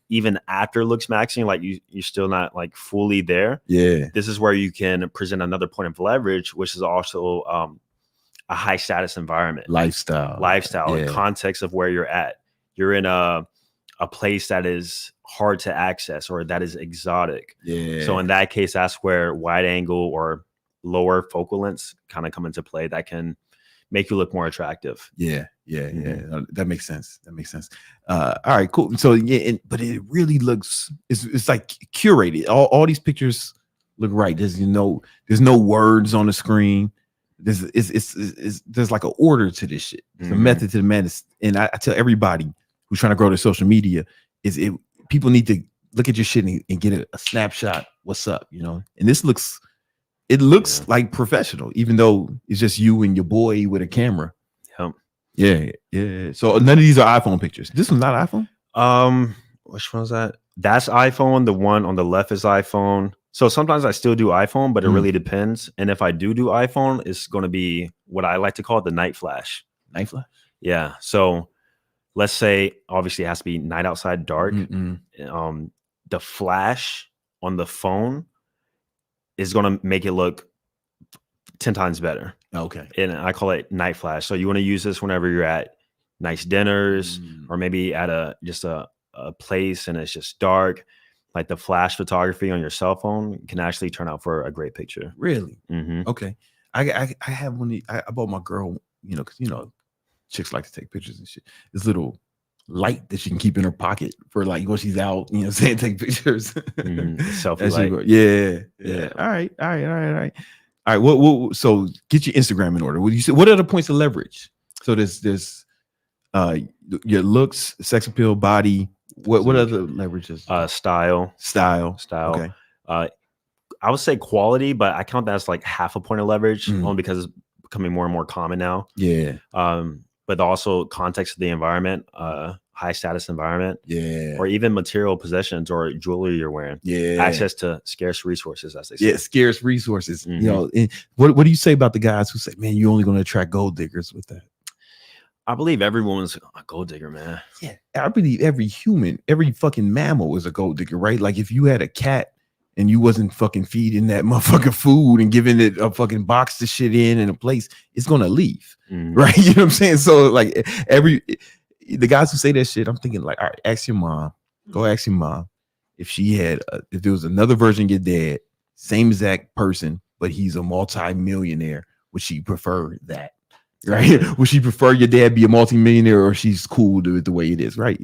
even after looks maxing, like you're still not like fully there. Yeah. This is where you can present another point of leverage, which is also a high status environment. Lifestyle, in context of where you're at. You're in a place that is hard to access or that is exotic. Yeah. So in that case, that's where wide angle or lower focal lengths kind of come into play that can make you look more attractive. Yeah. That makes sense. All right, cool. So but it really looks, it's like curated. All these pictures look right. There's no words on the screen. There's like an order to this shit. There's a method to the madness. And I tell everybody who's trying to grow their social media people need to look at your shit and get a snapshot. What's up? And this looks like professional, even though it's just you and your boy with a camera. Yeah. So none of these are iPhone pictures. This one's not iPhone. Which one's that? That's iPhone. The one on the left is iPhone. So sometimes I still do iPhone, but it really depends. And if I do iPhone, it's going to be what I like to call the night flash. Night flash? Yeah. So let's say, obviously, it has to be night outside, dark. The flash on the phone is going to make it look 10 times better. Okay. And I call it night flash. So you want to use this whenever you're at nice dinners or maybe at a place and it's just dark. Like the flash photography on your cell phone can actually turn out for a great picture. Really? Okay. I have one. I bought my girl, because chicks like to take pictures and shit. This little light that she can keep in her pocket for like when she's out, take pictures. Selfie light. Yeah. All right. So get your Instagram in order. What are the points of leverage? So there's your looks, sex appeal, body. What other leverages? Style. Okay. I would say quality, but I count that as like half a point of leverage only because it's becoming more and more common now. Yeah. But also context of the environment, high status environment, or even material possessions or jewelry you're wearing. Access to scarce resources, as they say. Scarce resources. And what do you say about the guys who say, "Man, you're only going to attract gold diggers with that"? I believe every woman's a gold digger, man. Yeah, I believe every human, every fucking mammal is a gold digger, right? Like if you had a cat and you wasn't fucking feeding that motherfucking food and giving it a fucking box to shit in a place, it's gonna leave, right? You know what I'm saying? So like the guys who say that shit, I'm thinking like, all right, ask your mom. Go ask your mom if she had, if there was another version of your dad, same exact person, but he's a multi-millionaire. Would she prefer that? Right? Would she prefer your dad be a multi-millionaire or she's cool with the way it is? Right?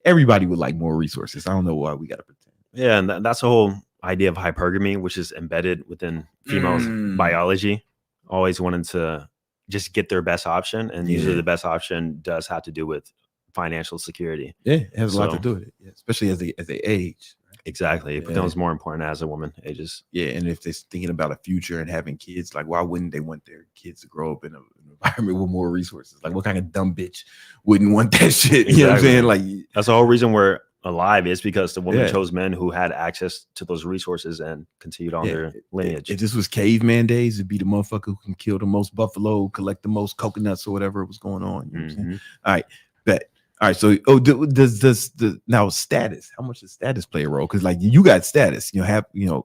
Everybody would like more resources. I don't know why we gotta pretend. Yeah, and that's the whole idea of hypergamy, which is embedded within females' biology. Always wanting to just get their best option, and usually the best option does have to do with financial security. Yeah, it has a lot to do with it, especially as they age. Right? Exactly, it becomes more important as a woman ages. Yeah, and if they're thinking about a future and having kids, like why wouldn't they want their kids to grow up in an environment with more resources? Like what kind of dumb bitch wouldn't want that shit? You know what I'm saying? Like that's the whole reason where alive is because the woman chose men who had access to those resources and continued on their lineage. If this was caveman days, it'd be the motherfucker who can kill the most buffalo, collect the most coconuts or whatever was going on. You know what I'm saying? All right, bet. All right, so does the now status? How much does status play a role? Because like you got status,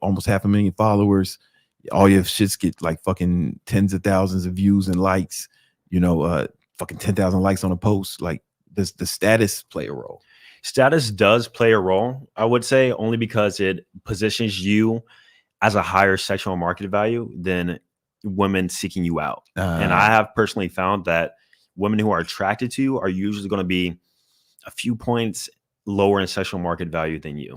almost 500,000 followers. All your shits get like fucking tens of thousands of views and likes. Fucking 10,000 likes on a post. Like, does the status play a role? Status does play a role, I would say, only because it positions you as a higher sexual market value than women seeking you out. And I have personally found that women who are attracted to you are usually going to be a few points lower in sexual market value than you.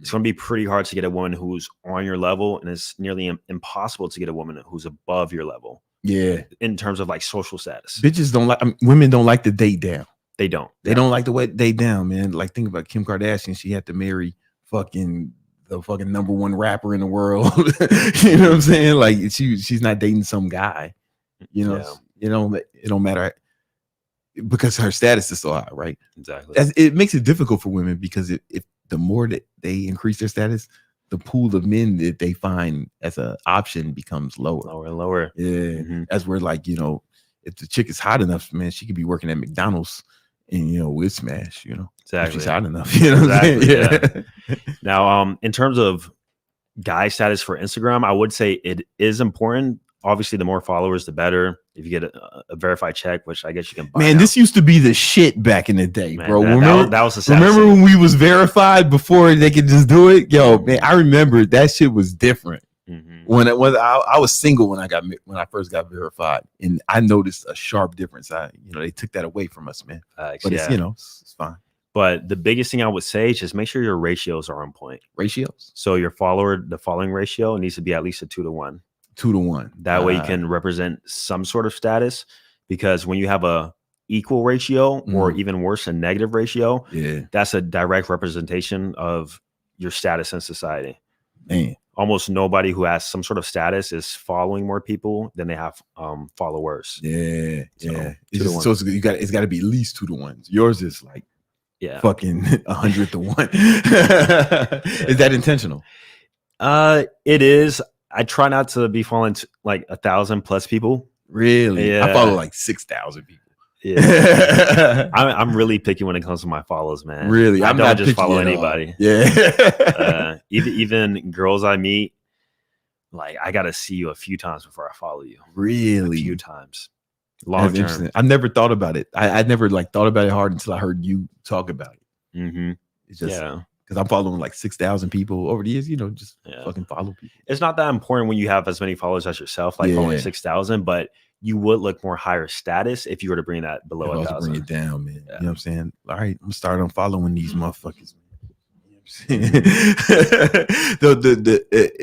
It's going to be pretty hard to get a woman who's on your level, and it's nearly impossible to get a woman who's above your level. Yeah. In terms of like social status. Bitches don't like, women don't like to date down. They don't. They don't like the way they down, man. Like, think about Kim Kardashian. She had to marry the fucking number one rapper in the world. You know what I'm saying? Like, she's not dating some guy. It don't matter because her status is so high, right? Exactly. It makes it difficult for women because if the more that they increase their status, the pool of men that they find as an option becomes lower and lower. Yeah. As where like, if the chick is hot enough, man, she could be working at McDonald's and with smash, exactly. If she's hot enough, what I'm saying? Yeah. Now, in terms of guy status for Instagram, I would say it is important. Obviously, the more followers, the better. If you get a verified check, which I guess you can buy. Man, this used to be the shit back in the day, man, bro. That was the remember when we was verified before they could just do it? Yo, man, I remember that shit was different. When I was single when I first got verified, and I noticed a sharp difference. They took that away from us, man. But it's it's fine. But the biggest thing I would say is just make sure your ratios are on point. Ratios. So the following ratio needs to be at least a 2 to 1. 2 to 1. That way you can represent some sort of status, because when you have a equal ratio or even worse, a negative ratio, that's a direct representation of your status in society. Man. Almost nobody who has some sort of status is following more people than they have followers. Yeah. So it's got to be at least 2 to 1. Yours is like fucking 100 to 1. Is that intentional? It is. I try not to be following like 1,000+ people. Really? Yeah. I follow like 6,000 people. Yeah. I'm really picky when it comes to my follows, man. Really? I don't just follow anybody. Yeah. Even girls I meet, like, I gotta see you a few times before I follow you. Really? A few times. Long term. I never thought about it. I never thought about it hard until I heard you talk about it. It's just because I'm following like 6,000 people over the years, just fucking follow people. It's not that important when you have as many followers as yourself, like following 6,000, but you would look more higher status if you were to bring that below 1,000. Bring it down, man. You know what I'm saying? All right, I'm gonna start on following these motherfuckers.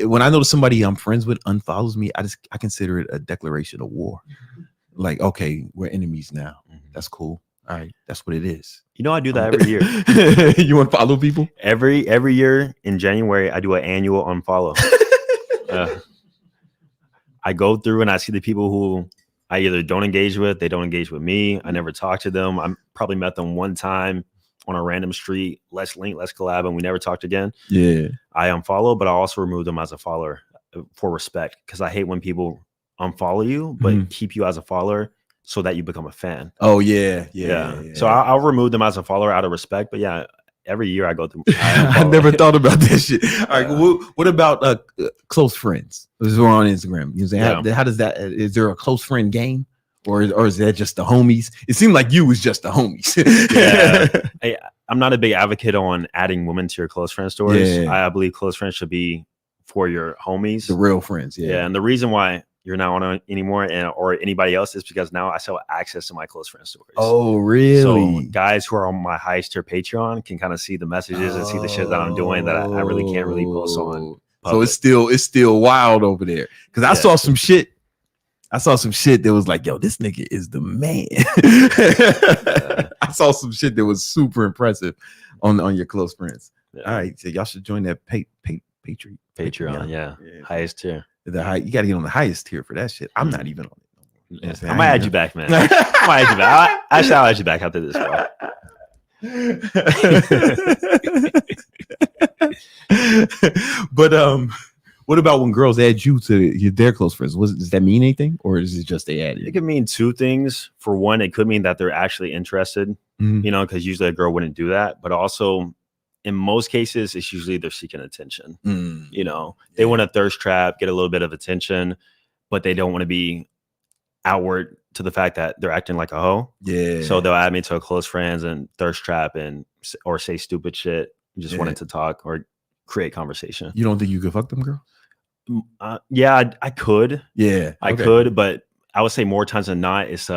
When I know somebody I'm friends with unfollows me, I consider it a declaration of war. Like, okay, we're enemies now. That's cool. All right, that's what it is. I do that every year. You unfollow people? Every year in January, I do an annual unfollow. I go through and I see the people who I either don't engage with, they don't engage with me. I never talk to them. I probably met them one time on a random street. Let's link, let's collab, and we never talked again. Yeah. I unfollow, but I also remove them as a follower for respect, because I hate when people unfollow you, but keep you as a follower so that you become a fan. Oh, yeah. So I'll remove them as a follower out of respect. But yeah, every year I go through. I never thought about this shit. All right, what about close friends? This is on Instagram. You say, how does that? Is there a close friend game, or is that just the homies? It seemed like you was just the homies. Hey, I'm not a big advocate on adding women to your close friend stories. I believe close friends should be for your homies, the real friends. Yeah, and the reason why you're not on it anymore, or anybody else, is because now I sell access to my close friend stories. Oh, really? So guys who are on my highest tier Patreon can kind of see the messages and see the shit that I'm doing that I really can't really post on public. So it's still wild over there, because I saw some shit. I saw some shit that was like, yo, this nigga is the man. I saw some shit that was super impressive on your close friends. All right, so y'all should join that Patreon. Yeah. Highest tier. You got to get on the highest tier for that shit. I'm not even on it. I might add you back, man. I might add you back. I'll add you back after this, bro. But what about when girls add you to their close friends? Does that mean anything, or is it just they add you? It could mean two things. For one, it could mean that they're actually interested, you know, because usually a girl wouldn't do that. But also, in most cases, it's usually they're seeking attention. You know, they want to thirst trap, get a little bit of attention, but they don't want to be outward to the fact that they're acting like a hoe. Yeah. So they'll add me to a close friends and thirst trap or say stupid shit. Just wanted to talk or create conversation. You don't think you could fuck them, girl? Yeah, I could. Yeah, I could, but I would say more times than not, it's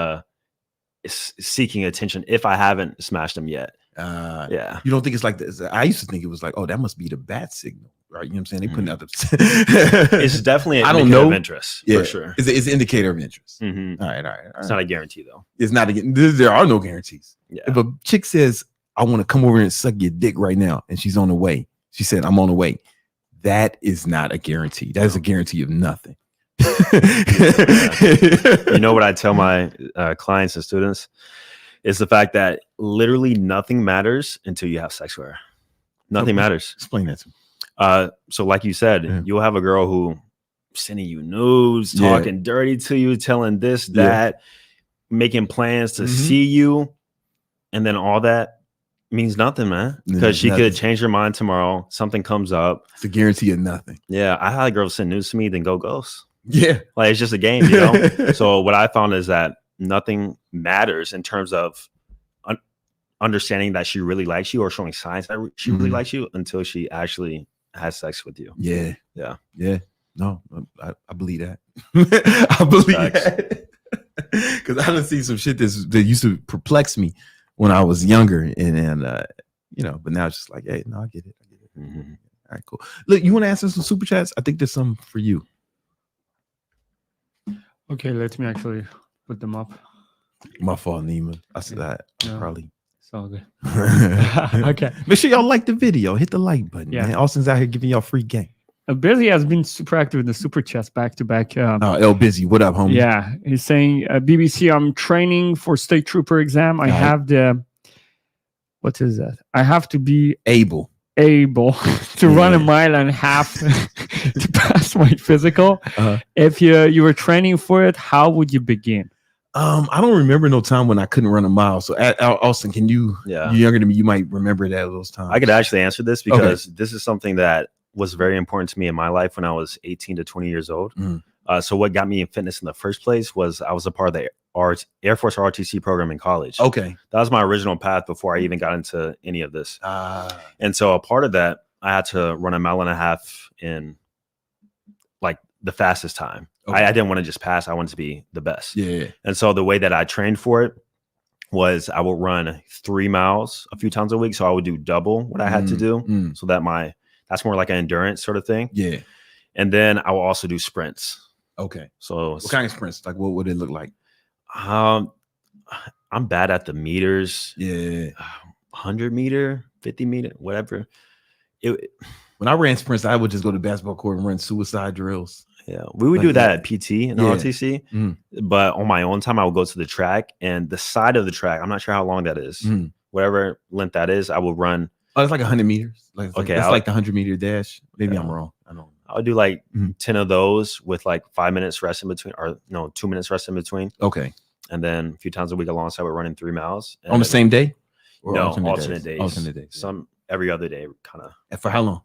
seeking attention if I haven't smashed them yet. Yeah. You don't think it's like this? I used to think it was like, oh, that must be the bat signal, right? You know what I'm saying? They putting out the. It's definitely an indicator of interest, for sure. It's an indicator of interest. All right. It's not a guarantee, though. It's not there are no guarantees. Yeah. If a chick says, I want to come over and suck your dick right now, and she's on the way, she said, I'm on the way. That is not a guarantee. That is a guarantee of nothing. You know what I tell my clients and students is the fact that literally nothing matters until you have sex with her. Nothing matters. Explain that to me. So like you said, you'll have a girl who sending you nudes, talking dirty to you, telling this, that, making plans to see you, and then all that means nothing, man. Because she could change her mind tomorrow. Something comes up. It's a guarantee of nothing. Yeah, I had girls send news to me, then go ghost. Yeah, like it's just a game, you know. So what I found is that nothing matters in terms of understanding that she really likes you or showing signs that she really likes you until she actually has sex with you. Yeah. No, I believe that. I believe that because I done seen some shit that used to perplex me when I was younger, and you know, but now it's just like, hey, no, I get it. All right, cool. Look, you want to answer some super chats? I think there's some for you. Okay, let me actually put them up. My fault, Nima. I said that probably. It's all good. Okay. Make sure y'all like the video. Hit the like button. Yeah. Man. Austin's out here giving y'all free game. Billy has been super active in the super chats back to back. El Busy, what up, homie? Yeah, he's saying, BBC, I'm training for state trooper exam. I have what is that? I have to be able to run a mile and a half to pass my physical. If you were training for it, how would you begin? I don't remember no time when I couldn't run a mile. So Austin, can you? Yeah, you're younger than me. You might remember that those times. I could actually answer this because this is something that was very important to me in my life when I was 18 to 20 years old. So what got me in fitness in the first place was I was a part of the Air Force ROTC program in college. Okay, that was my original path before I even got into any of this. And so a part of that, I had to run a mile and a half in like the fastest time. I didn't want to just pass. I wanted to be the best. Yeah. And so the way that I trained for it was I would run 3 miles a few times a week. So I would do double what I had to do. So that that's more like an endurance sort of thing. Yeah. And then I will also do sprints. Okay. So what kind of sprints? Like what would it look like? I'm bad at the meters. Yeah. 100 meter, 50 meter, whatever. When I ran sprints, I would just go to the basketball court and run suicide drills. Yeah, we would do that at PT and ROTC, but on my own time, I would go to the track, and the side of the track, I'm not sure how long that is. Whatever length that is, I will run. Oh, it's like 100 meters. That's like the 100-meter dash. Maybe I'm wrong. I don't know. I would do like 10 of those with like 5 minutes rest in between, or no, 2 minutes rest in between. Okay. And then a few times a week alongside with running 3 miles. On the same day? Or no, alternate days. Alternate days. Some every other day, kind of. And for how long?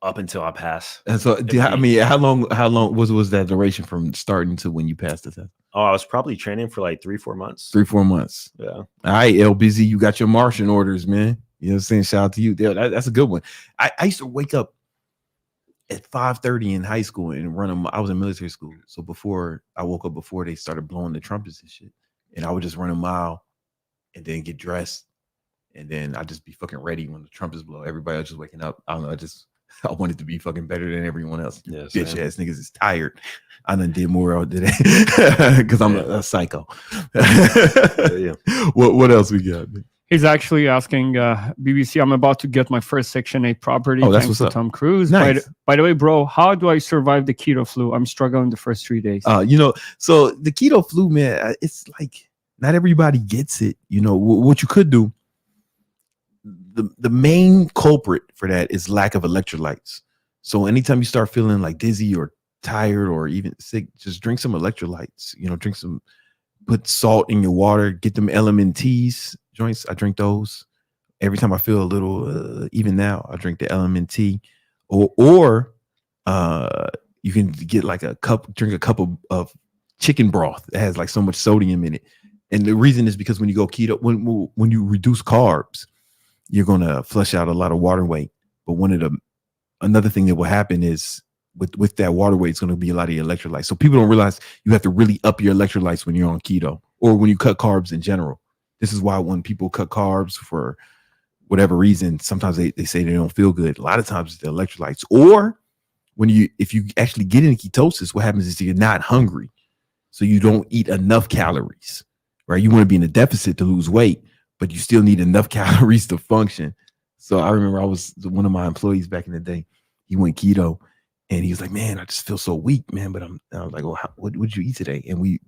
Up until I pass. And so, I mean, how long was that duration from starting to when you passed the test? Oh, I was probably training for like 3-4 months. 3-4 months. Yeah. All right, El Busy, you got your marching orders, man. You know what I'm saying? Shout out to you. That's a good one. I used to wake up at 5:30 in high school and run I was in military school. So before I woke up, before they started blowing the trumpets and shit, and I would just run a mile and then get dressed. And then I'd just be fucking ready when the trumpets blow. Everybody else just waking up. I don't know. I wanted to be fucking better than everyone else. Yes, bitch ass niggas is tired. I done did more out today because I'm a psycho. What else we got? He's actually asking BBC, I'm about to get my first Section 8 property. Oh, that's what's up. Tom Cruise. Nice. By the way, bro, how do I survive the keto flu? I'm struggling the first 3 days. So the keto flu, man, it's like not everybody gets it. You know, what you could do the main culprit for that is lack of electrolytes. So anytime you start feeling like dizzy or tired or even sick, just drink some electrolytes. Put salt in your water, get them LMNTs joints. I drink those every time I feel a little, even now I drink the LMNT, or you can get like drink a cup of chicken broth that has like so much sodium in it. And the reason is because when you go keto, when you reduce carbs, you're going to flush out a lot of water weight. But another thing that will happen is with that water weight, it's going to be a lot of your electrolytes. So people don't realize you have to really up your electrolytes when you're on keto or when you cut carbs in general. This is why when people cut carbs for whatever reason, sometimes they say they don't feel good. A lot of times it's the electrolytes. Or if you actually get into ketosis, what happens is you're not hungry. So you don't eat enough calories, right? You want to be in a deficit to lose weight, but you still need enough calories to function. So I remember one of my employees back in the day, he went keto. And he was like, man, I just feel so weak, man. But I was like, oh, what did you eat today? And we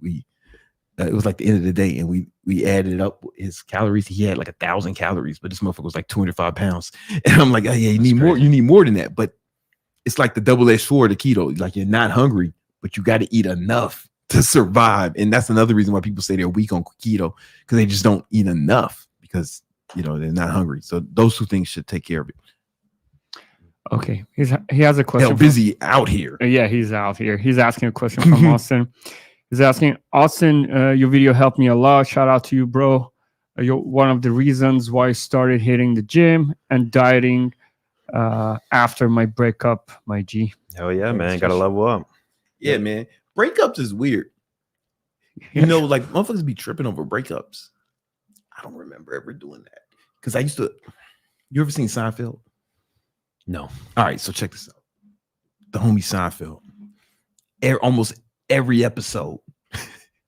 it was like the end of the day, and we added up his calories. He had like 1,000 calories, but this motherfucker was like 205 pounds. And I'm like, oh, yeah, you need more. You need more than that. But it's like the double-edged sword of keto. Like you're not hungry, but you got to eat enough to survive. And that's another reason why people say they're weak on keto, because they just don't eat enough because they're not hungry. So those two things should take care of it. Okay, he has a question. Busy out here. Yeah, he's out here. He's asking a question from Austin. He's asking, Austin, your video helped me a lot. Shout out to you, bro. You're one of the reasons why I started hitting the gym and dieting after my breakup, my G. Hell yeah, man. Got to level up. Yeah, man. Breakups is weird. Like motherfuckers be tripping over breakups. I don't remember ever doing that. Because you ever seen Seinfeld? No. All right, so check this out. The homie Seinfeld. Almost every episode,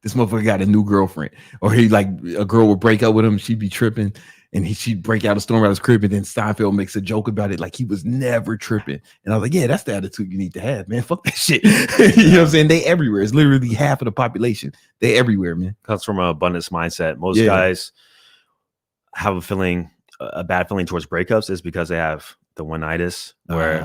this motherfucker got a new girlfriend. Or a girl would break up with him, she'd be tripping, and she'd break out a storm out of his crib, and then Seinfeld makes a joke about it like he was never tripping. And I was like, yeah, that's the attitude you need to have, man. Fuck that shit. You know what I'm saying? They everywhere. It's literally half of the population. They everywhere, man. Comes from an abundance mindset. Most guys have a bad feeling towards breakups is because they have the one-itis where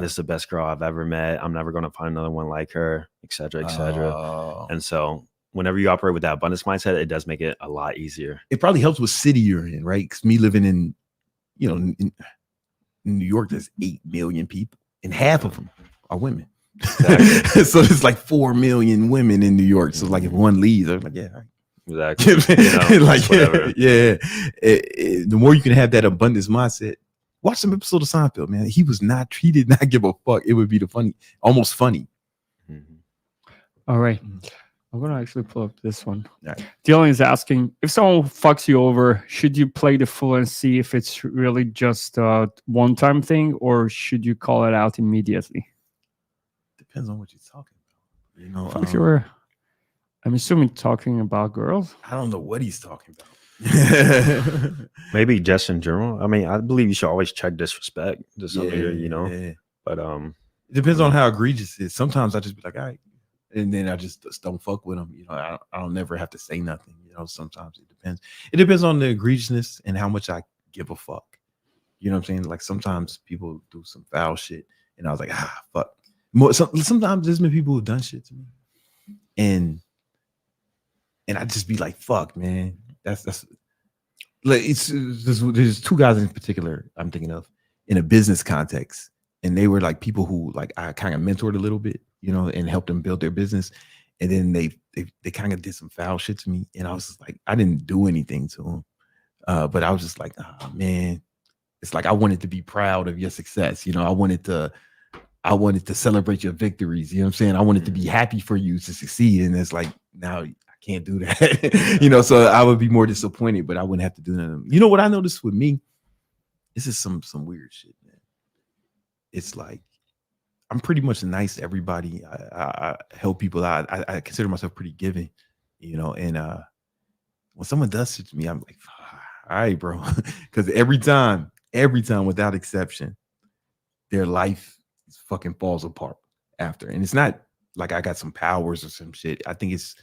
this is the best girl I've ever met. I'm never going to find another one like her, et cetera, et cetera. And so whenever you operate with that abundance mindset, it does make it a lot easier. It probably helps what city you're in, right? Because me living in New York, there's 8 million people, and half of them are women. Exactly. So there's like 4 million women in New York. So like if one leaves, I'm like, yeah, all right. Exactly. Whatever. Yeah. The more you can have that abundance mindset. Watch some episode of Seinfeld, man. He did not give a fuck. It would be almost funny. Mm-hmm. All right. I'm going to actually pull up this one. Right. Dylan is asking, if someone fucks you over, should you play the fool and see if it's really just a one-time thing, or should you call it out immediately? Depends on what you're talking about. I'm assuming talking about girls. I don't know what he's talking about. Maybe just in general. I mean, I believe you should always check disrespect to somebody, but it depends on how egregious it is. Sometimes I just be like, all right, and then I just don't fuck with them. I don't never have to say nothing. Sometimes it depends. It depends on the egregiousness and how much I give a fuck. You know what I'm saying? Like sometimes people do some foul shit, and I was like, fuck. Sometimes there's been people who've done shit to me, and I just be like, fuck, man. That's like there's 2 guys in particular I'm thinking of in a business context, and they were like people who like I kind of mentored a little bit, and helped them build their business, and then they kind of did some foul shit to me, and I was just like, I didn't do anything to them, but I was just like, oh man, it's like I wanted to be proud of your success, I wanted to celebrate your victories, you know what I'm saying? I wanted to be happy for you to succeed, and it's like now can't do that. So I would be more disappointed, but I wouldn't have to do that. You know what I noticed with me? This is some weird shit, man. It's like I'm pretty much nice to everybody. I help people out. I consider myself pretty giving, and when someone does it to me, I'm like, all right, bro. Because every time, without exception, their life fucking falls apart after. And it's not like I got some powers or some shit. I think it's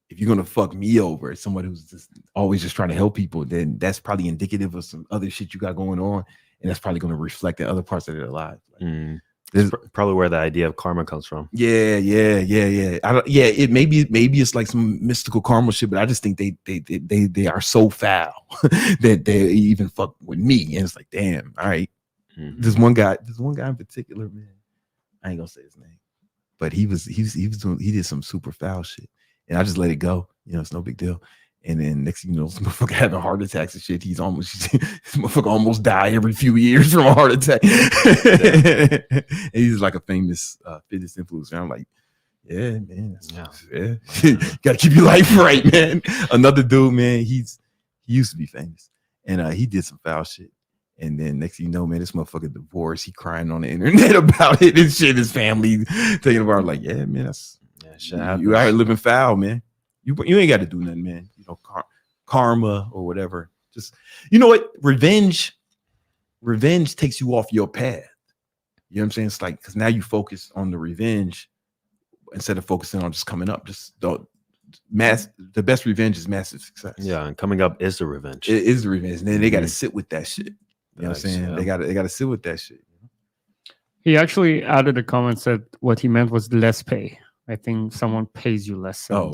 if you're gonna fuck me over, somebody who's just always just trying to help people, then that's probably indicative of some other shit you got going on, and that's probably gonna reflect in other parts of their lives. Like, probably where the idea of karma comes from. Yeah. It maybe it's like some mystical karma shit, but I just think they are so foul that they even fuck with me, and it's like, damn, all right. There's one guy in particular, man. I ain't gonna say his name, but he did some super foul shit. And I just let it go. It's no big deal. And then next thing you know, some motherfucker having heart attacks and shit. This motherfucker almost die every few years from a heart attack. And he's like a famous fitness influencer. I'm like, yeah, man. Gotta keep your life right, man. Another dude, man, he used to be famous. And he did some foul shit. And then next thing you know, man, this motherfucker divorced. He crying on the internet about it and shit. His family taking about it. Like, yeah, man, you out here living foul, man. You ain't got to do nothing, man. Karma or whatever. Just, you know what? Revenge takes you off your path. You know what I'm saying? It's like, because now you focus on the revenge instead of focusing on just coming up. Just the best revenge is massive success. Yeah, and coming up is the revenge. It is the revenge. And then they got to sit with that shit. You know what I'm saying? Yeah. They got to sit with that shit. He actually added a comment that what he meant was less pay. I think someone pays you less. Then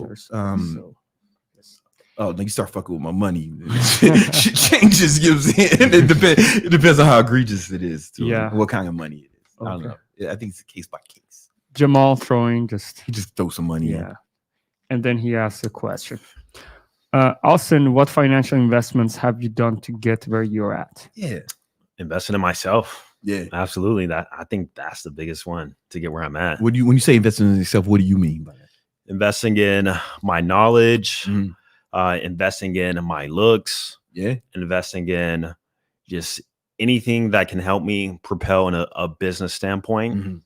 you start fucking with my money. Shit changes, gives in. It depends on how egregious it is, too. Yeah. What kind of money it is. Okay. I don't know. I think it's a case by case. Jamal he just throw some money in. And then he asks a question. Austin, what financial investments have you done to get where you're at? Yeah. Investing in myself. Yeah, absolutely. I think that's the biggest one to get where I'm at. When you say investing in yourself, what do you mean by that? Investing in my knowledge, investing in my looks, investing in just anything that can help me propel in a business standpoint,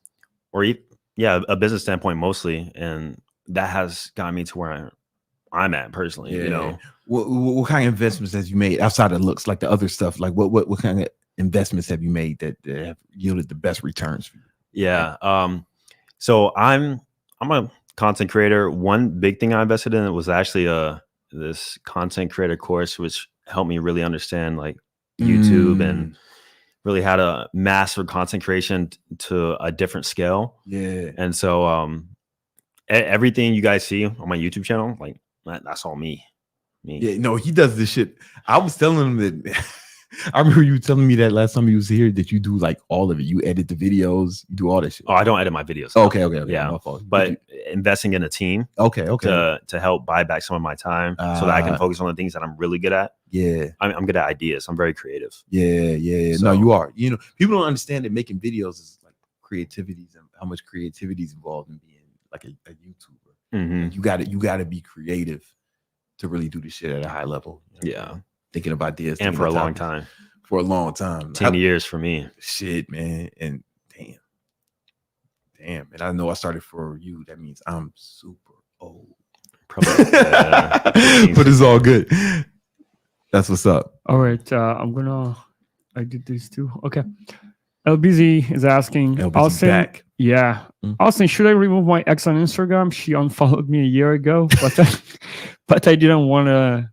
or a business standpoint mostly, and that has gotten me to where I'm at personally. What kind of investments have you made outside of looks, like the other stuff? Like what kind of investments have you made that have yielded the best returns for you? So I'm a content creator. One big thing I invested in was actually this content creator course, which helped me really understand like YouTube and really how to master content creation to a different scale. And so everything you guys see on my YouTube channel, like that's all me. Yeah, no, he does this shit. I was telling him that I remember you telling me that last time he was here that you do like all of it. You edit the videos, you do all that shit. Oh, I don't edit my videos. Okay. Yeah, my fault. But investing in a team. Okay. To help buy back some of my time so that I can focus on the things that I'm really good at. Yeah. I'm good at ideas. I'm very creative. Yeah. So, no, you are. People don't understand that making videos is like creativity and how much creativity is involved in being like a YouTuber. Like you gotta be creative to really do this shit at a high level. Thinking of ideas. And for a long time. 10 years for me. Shit, man. And damn. And I know I started for you. That means I'm super old. Probably, but it's all good. That's what's up. All right. I did these two. Okay. LBZ is asking, Austin, back. Yeah. Austin, should I remove my ex on Instagram? She unfollowed me a year ago, but I didn't want to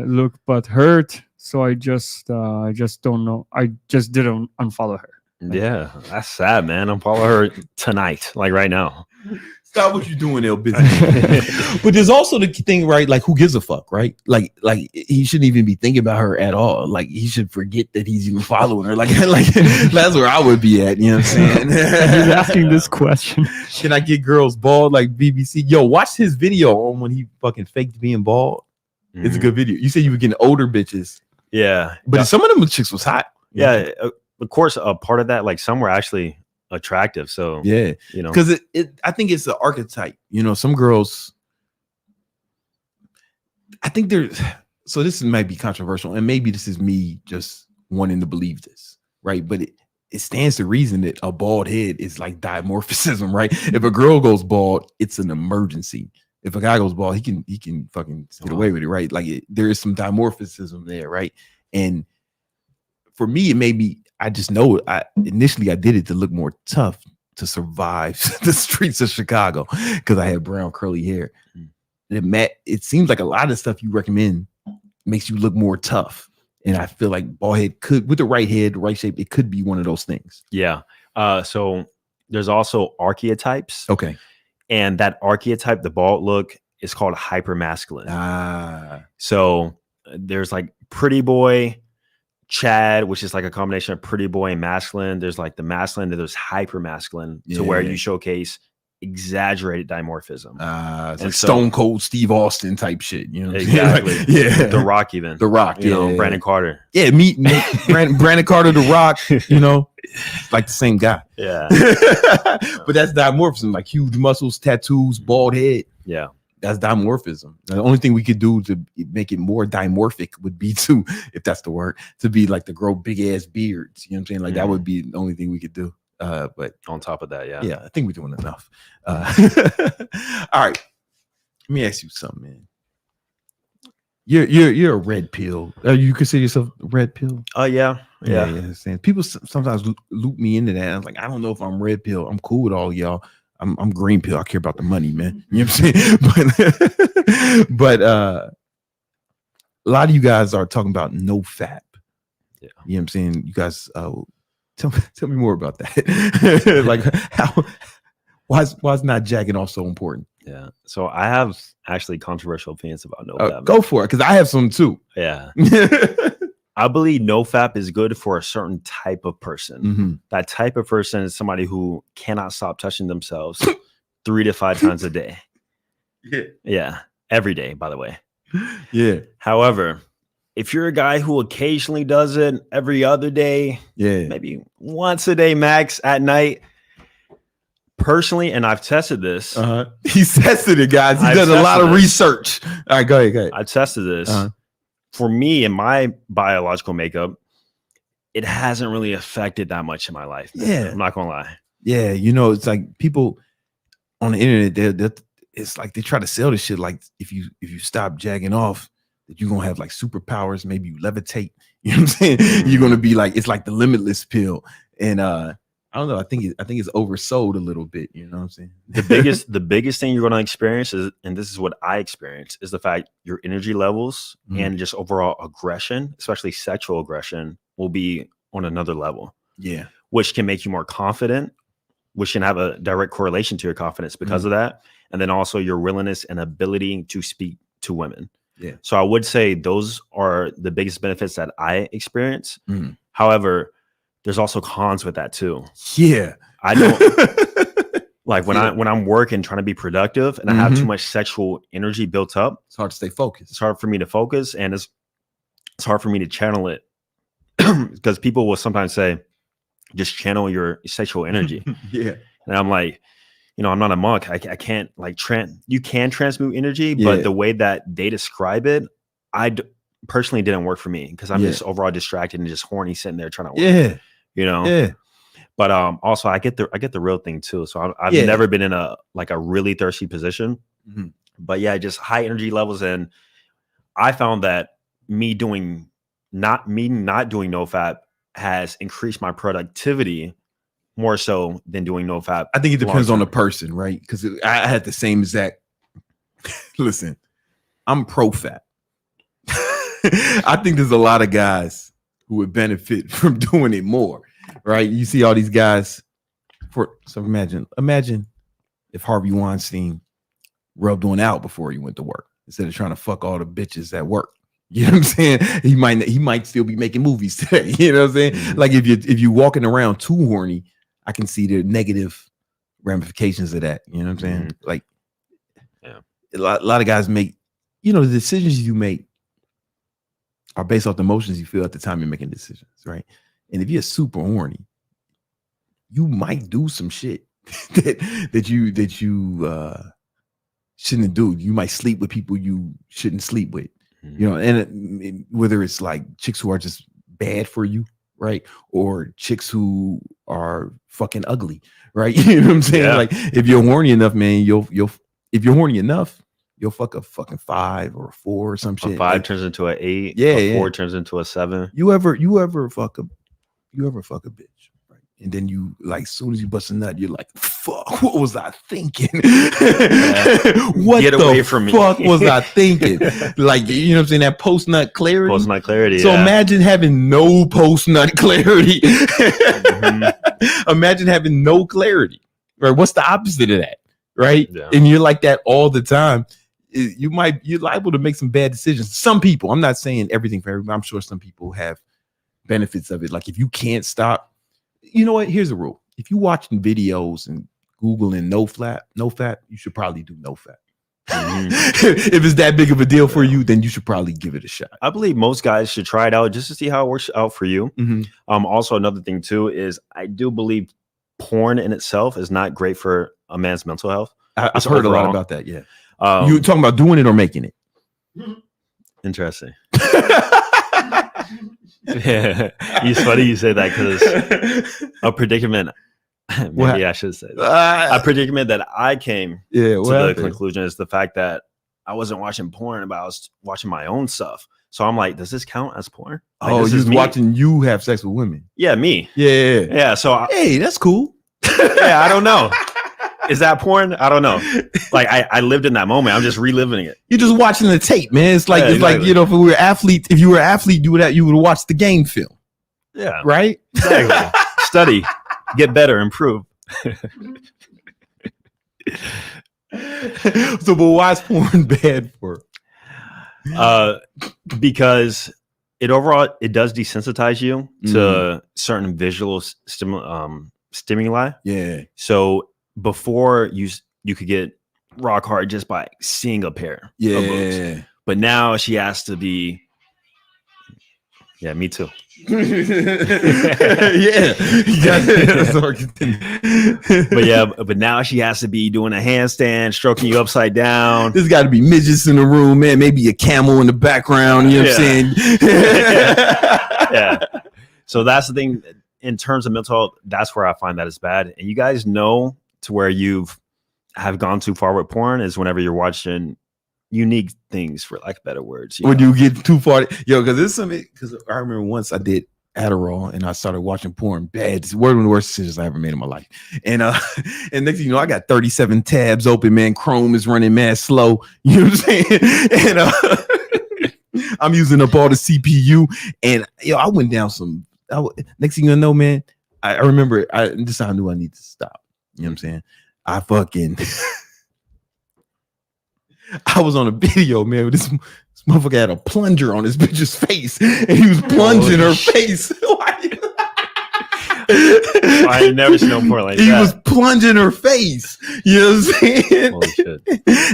look but hurt, so I just don't know. I just didn't unfollow her. Yeah, that's sad, man. Unfollow her tonight, like right now. Stop what you're doing, L business. But there's also the thing, right? Like, who gives a fuck, right? Like he shouldn't even be thinking about her at all. Like, he should forget that he's even following her. Like that's where I would be at. You know what I'm saying? He's asking this question. Can I get girls bald like BBC? Yo, watch his video on when he fucking faked being bald. It's a good video. You said you were getting older bitches. Yeah, but some of them chicks was hot. Yeah, of course. A part of that, like some were actually attractive. So yeah, because I think it's the archetype. Some girls. I think there's. So this might be controversial, and maybe this is me just wanting to believe this, right? But it stands to reason that a bald head is like dimorphism, right? If a girl goes bald, it's an emergency. If a guy goes bald, he can fucking get away with it, right? Like there is some dimorphism there, right? And for me, it made me. I just know initially I did it to look more tough to survive the streets of Chicago because I had brown curly hair. it seems like a lot of stuff you recommend makes you look more tough. And I feel like bald head could, with the right head, the right shape, it could be one of those things. Yeah. So there's also archetypes. Okay. And that archetype, the bald look, is called hypermasculine. So there's like pretty boy, Chad, which is like a combination of pretty boy and masculine. There's like the masculine, and there's hypermasculine, to where you showcase exaggerated dimorphism. It's like Stone Cold Steve Austin type shit, you know? Exactly. Like, yeah. The Rock, even. The Rock, you know, Brandon Carter. Yeah, Brandon Carter, The Rock, you know, like the same guy. Yeah. But that's dimorphism, like huge muscles, tattoos, bald head. Yeah. That's dimorphism. The only thing we could do to make it more dimorphic would be to, if that's the word, to be like to grow big ass beards. You know what I'm saying? Like that would be the only thing we could do. But on top of that, yeah, I think we're doing enough. All right, let me ask you something, man. You're a red pill. You consider yourself a red pill? Yeah. People sometimes loop me into that. I'm like, I don't know if I'm red pill. I'm cool with all y'all. I'm green pill. I care about the money, man. You know what I'm saying? But a lot of you guys are talking about NoFap. Yeah. You know what I'm saying? You guys, tell me more about that. Like why's not jacking off so important? Yeah. So I have actually controversial opinions about NoFap. Go for it, because I have some too. Yeah. I believe NoFap is good for a certain type of person. Mm-hmm. That type of person is somebody who cannot stop touching themselves 3 to 5 times a day. Yeah. Every day, by the way. Yeah. However, if you're a guy who occasionally does it every other day, maybe once a day max at night, personally, and I've tested this. He's tested it, guys. He's done a lot of research. All right, go ahead. I've tested this. For me and my biological makeup, it hasn't really affected that much in my life. Yeah. I'm not gonna lie. Yeah, you know, it's like people on the internet, it's like they try to sell this shit like if you stop jagging off, that you're gonna have like superpowers, maybe you levitate. You know what I'm saying? You're gonna be like, it's like the limitless pill. And I don't know, I think it's oversold a little bit, you know what I'm saying? The biggest thing you're gonna experience is, and this is what I experienced, is the fact your energy levels and just overall aggression, especially sexual aggression, will be on another level. Yeah. Which can make you more confident, which can have a direct correlation to your confidence because of that. And then also your willingness and ability to speak to women. Yeah. So I would say those are the biggest benefits that I experience. However, there's also cons with that too. Yeah. I don't like when I'm working, trying to be productive, and I have too much sexual energy built up. It's hard to stay focused. It's hard for me to focus, and it's hard for me to channel it because people will sometimes say, just channel your sexual energy. Yeah. And I'm like, you know, I'm not a monk. I can't like you can transmute energy, but the way that they describe it, personally didn't work for me because I'm just overall distracted and just horny sitting there trying to work. Yeah. You know? Yeah. But also I get the real thing too. So I've never been in a really thirsty position. But yeah, just high energy levels. And I found that me not doing NoFap has increased my productivity more so than doing NoFap. I think it depends on the person, right? Because I had the same exact. Listen, I'm pro fat. I think there's a lot of guys who would benefit from doing it more, right? You see all these guys. So imagine if Harvey Weinstein rubbed one out before he went to work instead of trying to fuck all the bitches at work. You know what I'm saying? He might still be making movies today. You know what I'm saying? Like if you walking around too horny, I can see the negative ramifications of that. You know what I'm saying? Like, a lot of guys make, you know, the decisions you make are based off the emotions you feel at the time you're making decisions, right? And if you're super horny, you might do some shit that you shouldn't do. You might sleep with people you shouldn't sleep with. You know, and whether it's like chicks who are just bad for you, right? Or chicks who are fucking ugly, right? You know what I'm saying? Yeah. Like if you're horny enough, man, if you're horny enough, you'll fuck a fucking 5 or a 4 or some shit. A 5 turns into an 8. Yeah, 4 turns into a 7. You ever fuck a bitch, right? and then you like, as soon as you bust a nut, you're like, fuck, what was I thinking? What Get away from fuck me. was I thinking? Like, you know what I'm saying? That post nut clarity. Post nut clarity. So imagine having no post nut clarity. Imagine having no clarity. Right? What's the opposite of that? Right? Yeah. And you're like that all the time. You're liable to make some bad decisions. Some people, I'm not saying everything for everybody. I'm sure some people have benefits of it. Like if you can't stop, you know what? Here's a rule. If you're watching videos and Googling NoFap, you should probably do NoFap. If it's that big of a deal for you, then you should probably give it a shot. I believe most guys should try it out just to see how it works out for you. Also, another thing too is I do believe porn in itself is not great for a man's mental health. I've heard a lot about that. Yeah. You talking about doing it or making it? Interesting. Yeah, it's funny you say that because a predicament. Maybe I should say that. A predicament that I came to the conclusion is the fact that I wasn't watching porn, but I was watching my own stuff. So I'm like, does this count as porn? Like, oh, you're watching you have sex with women? Yeah, me. Yeah. So hey, that's cool. Yeah, I don't know. Is that porn? I don't know. Like I lived in that moment. I'm just reliving it. You're just watching the tape, man. It's like like, you know, if you were an athlete, you would watch the game film. Yeah. Right? Exactly. Study, get better, improve. So, but why is porn bad for? Because it does desensitize you to certain visual stimuli. Yeah. So before you could get rock hard just by seeing a pair of boobs. But now she has to be. Yeah, me too. But now she has to be doing a handstand, stroking you upside down. There's got to be midgets in the room, man. Maybe a camel in the background. You know what I'm saying? Yeah. So that's the thing. In terms of mental health, that's where I find that it's bad. And you guys know to where have gone too far with porn is whenever you're watching unique things, for lack of better words. When you get too far, because there's something. Because I remember once I did Adderall and I started watching porn. Bad. It's one of the worst decisions I ever made in my life. And and next thing you know, I got 37 tabs open, man. Chrome is running mad slow. You know what I'm saying? And I'm using up all the CPU. And I went down next thing you know, man, I remember this time I knew I need to stop. You know what I'm saying? I was on a video, man, with this motherfucker had a plunger on his bitch's face, and he was plunging her face. I ain't never seen no porn like that. He was plunging her face. You know what I'm saying? Holy shit.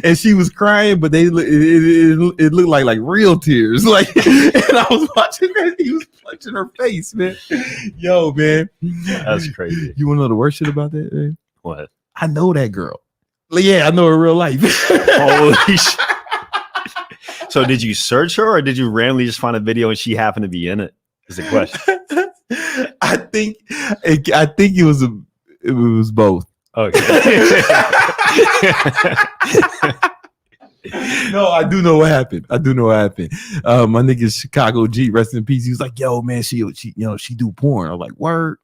And she was crying, but it looked like real tears. Like, and I was watching that. He was plunging her face, man. Yo, man. That's crazy. You want to know the worst shit about that, man? What? I know that girl. Yeah, I know her in real life. Holy shit. So did you search her or did you randomly just find a video and she happened to be in it? Is the question. I think it was both. Okay. No, I do know what happened. My nigga Chicago G, rest in peace. He was like, "Yo, man, she do porn." I was like, "Word."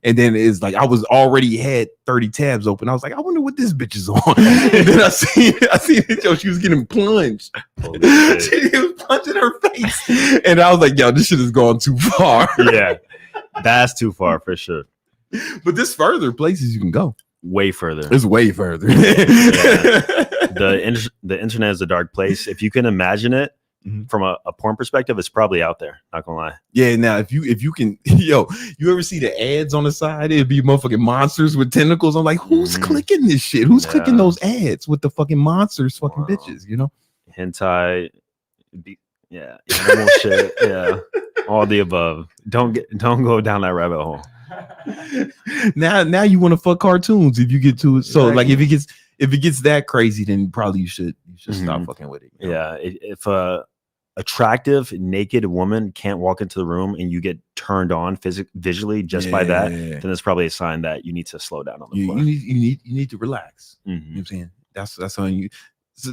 And then it's like I was already had 30 tabs open. I was like, I wonder what this bitch is on. And then I seen it, she was getting plunged. She was plunging her face. And I was like, yo, this shit has gone too far. Yeah, that's too far for sure. But there's further places you can go. Way further. It's way further. The internet is a dark place. If you can imagine it, from a porn perspective, it's probably out there. Not gonna lie. Yeah. Now, if you can, you ever see the ads on the side? It'd be motherfucking monsters with tentacles. I'm like, who's clicking this shit? Who's clicking those ads with the fucking monsters, fucking bitches? You know, hentai, animal shit, all the above. Don't go down that rabbit hole. Now you want to fuck cartoons if you get to it. So like if it gets that crazy, then probably you should stop fucking with it. You know? Yeah. If a attractive naked woman can't walk into the room and you get turned on visually just by that, then it's probably a sign that you need to slow down on the floor. You need to relax. You know what I'm saying?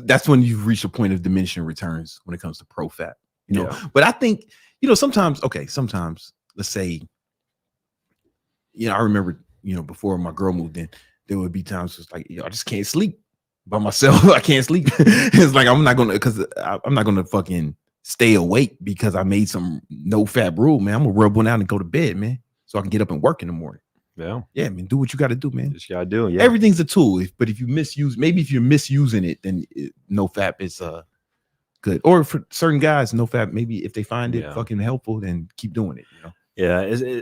That's when you've reached a point of diminishing returns when it comes to pro fat. You know, but I think sometimes let's say I remember, before my girl moved in, there would be times it's like, I just can't sleep by myself. I can't sleep. It's like, I'm not going to fucking stay awake because I made some NoFap rule, man. I'm going to rub one out and go to bed, man. So I can get up and work in the morning. Yeah, man. Do what you got to do, man. Just gotta do. Yeah. Everything's a tool. But if you if you're misusing it, then NoFap is good. Or for certain guys, NoFap, maybe if they find it fucking helpful, then keep doing it. Yeah.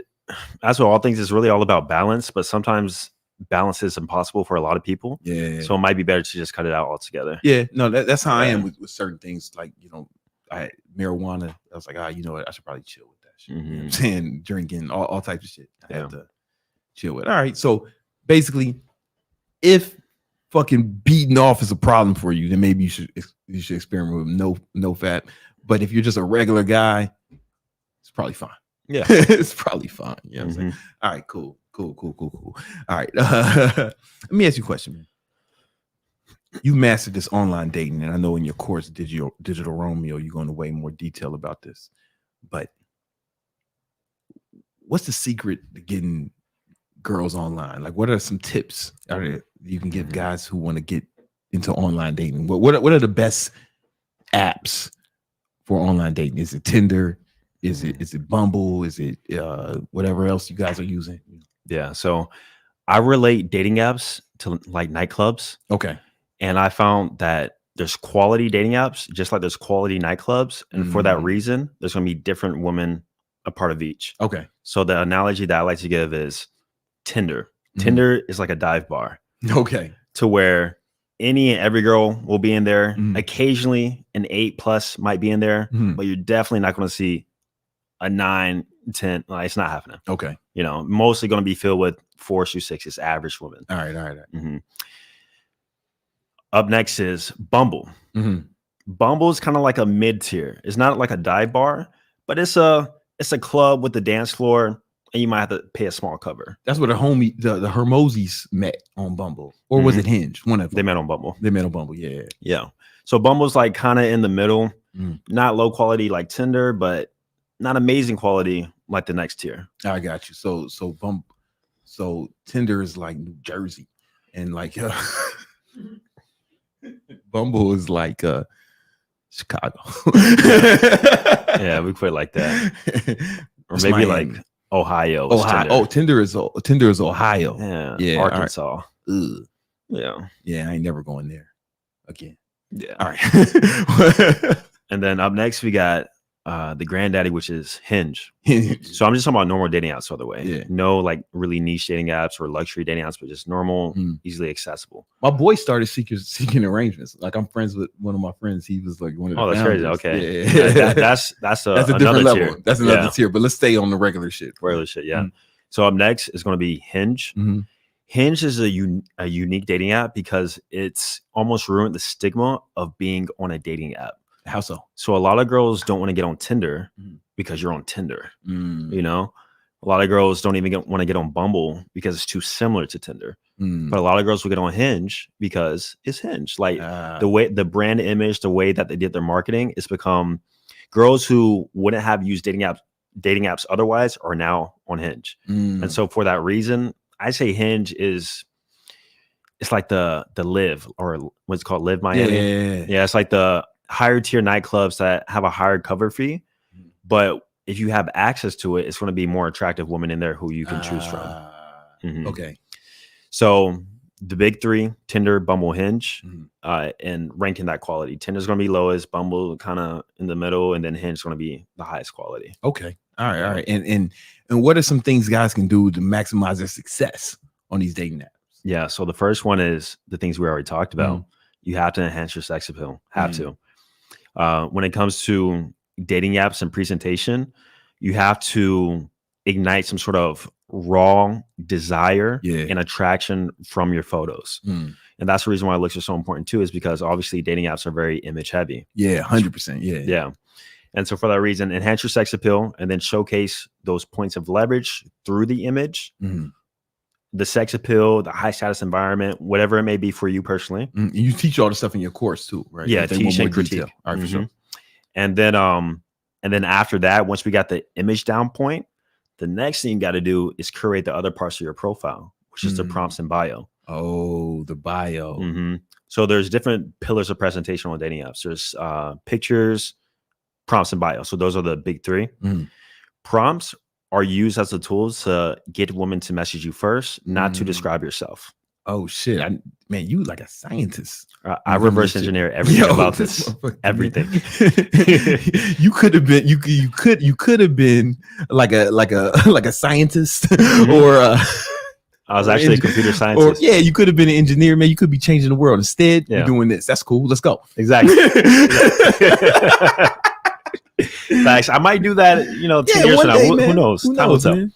That's what all things is really all about balance. But sometimes balance is impossible for a lot of people. Yeah. So it might be better to just cut it out altogether. Yeah. No, that's how I am with certain things. Like, marijuana. I was like, you know what? I should probably chill with that shit. You know what I'm saying? Drinking, all types of shit. I have to chill with. All right. So basically, if fucking beating off is a problem for you, then maybe you should experiment with NoFap. But if you're just a regular guy, it's probably fine. Yeah. It's probably fine. You know what I'm saying? All right, cool. All right. Let me ask you a question, man. You mastered this online dating, and I know in your course, Digital Romeo, you're going to way more detail about this. But what's the secret to getting girls online? Like, what are some tips you can give guys who want to get into online dating? What are the best apps for online dating? Is it Tinder? Is it Bumble? Is it whatever else you guys are using? Yeah. So I relate dating apps to like nightclubs. Okay. And I found that there's quality dating apps, just like there's quality nightclubs. And for that reason, there's going to be different women a part of each. Okay. So the analogy that I like to give is Tinder. Tinder is like a dive bar. Okay. To where any and every girl will be in there. Occasionally an 8+ might be in there, but you're definitely not going to see a 9, 10. Like, it's not happening. Okay. Mostly going to be filled with 4 through 6 average women. All right. Up next is Bumble. Bumble is kind of like a mid-tier. It's not like a dive bar, but it's a club with the dance floor, and you might have to pay a small cover. That's where the Hermosis met on Bumble, or was it Hinge? One of them. They met on Bumble. Yeah. So Bumble's like kind of in the middle, not low quality like Tinder, but not amazing quality like the next tier. I got you. So Tinder is like New Jersey, and like Bumble is like Chicago. Yeah, we put it like that, or maybe like Ohio. Tinder is Ohio. Yeah, Arkansas. Right. Yeah, I ain't never going there again. Yeah. All right. And then up next we got the granddaddy, which is Hinge. So I'm just talking about normal dating apps, by the way. Yeah. No like really niche dating apps or luxury dating apps, but just normal, easily accessible. My boy started seeking arrangements. Like, I'm friends with one of my friends. He was like one of the that's founders. crazy. Okay. Yeah. That's a different level. Tier. That's another tier. But let's stay on the regular shit. Yeah. So up next is going to be Hinge. Hinge is a unique dating app because it's almost ruined the stigma of being on a dating app. How so? So a lot of girls don't want to get on Tinder because you're on Tinder. A lot of girls don't even want to get on Bumble because it's too similar to Tinder. But a lot of girls will get on Hinge because it's Hinge. Like the way the brand image, the way that they did their marketing, it's become girls who wouldn't have used dating apps otherwise are now on Hinge. And so for that reason, I say Hinge it's like the Live, or what's it called, Live Miami. Yeah, it's like the higher tier nightclubs that have a higher cover fee, but if you have access to it, it's going to be more attractive women in there who you can choose from. Okay. So the big 3: Tinder, Bumble, Hinge, and ranking that quality. Tinder's going to be lowest, Bumble kind of in the middle, and then Hinge is going to be the highest quality. Okay. All right. And what are some things guys can do to maximize their success on these dating apps? Yeah. So the first one is the things we already talked about. You have to enhance your sex appeal. Have to. When it comes to dating apps and presentation, you have to ignite some sort of raw desire and attraction from your photos. And that's the reason why looks are so important too, is because obviously dating apps are very image heavy. Yeah, 100%. Yeah. And so for that reason, enhance your sex appeal and then showcase those points of leverage through the image, the sex appeal, the high status environment, whatever it may be for you personally. You teach all the stuff in your course too, right? Yeah, teach and critique. All right, for sure. And then after that, once we got the image down point, The next thing you got to do is curate the other parts of your profile, which is the prompts and bio. Oh, the bio. Mm-hmm. So there's different pillars of presentation on dating apps. There's pictures, prompts, and bio. So those are the big three. Prompts are used as a tool to get women to message you first, not to describe yourself. Oh shit, man, you like a scientist. I reverse engineer everything about this. Everything. You could have been. You could have been like a scientist or. I was actually a computer scientist. Or, you could have been an engineer, man. You could be changing the world. Instead, you're doing this. That's cool. Let's go. Exactly. Facts. I might do that, 10 years from now. Who knows? Time will tell.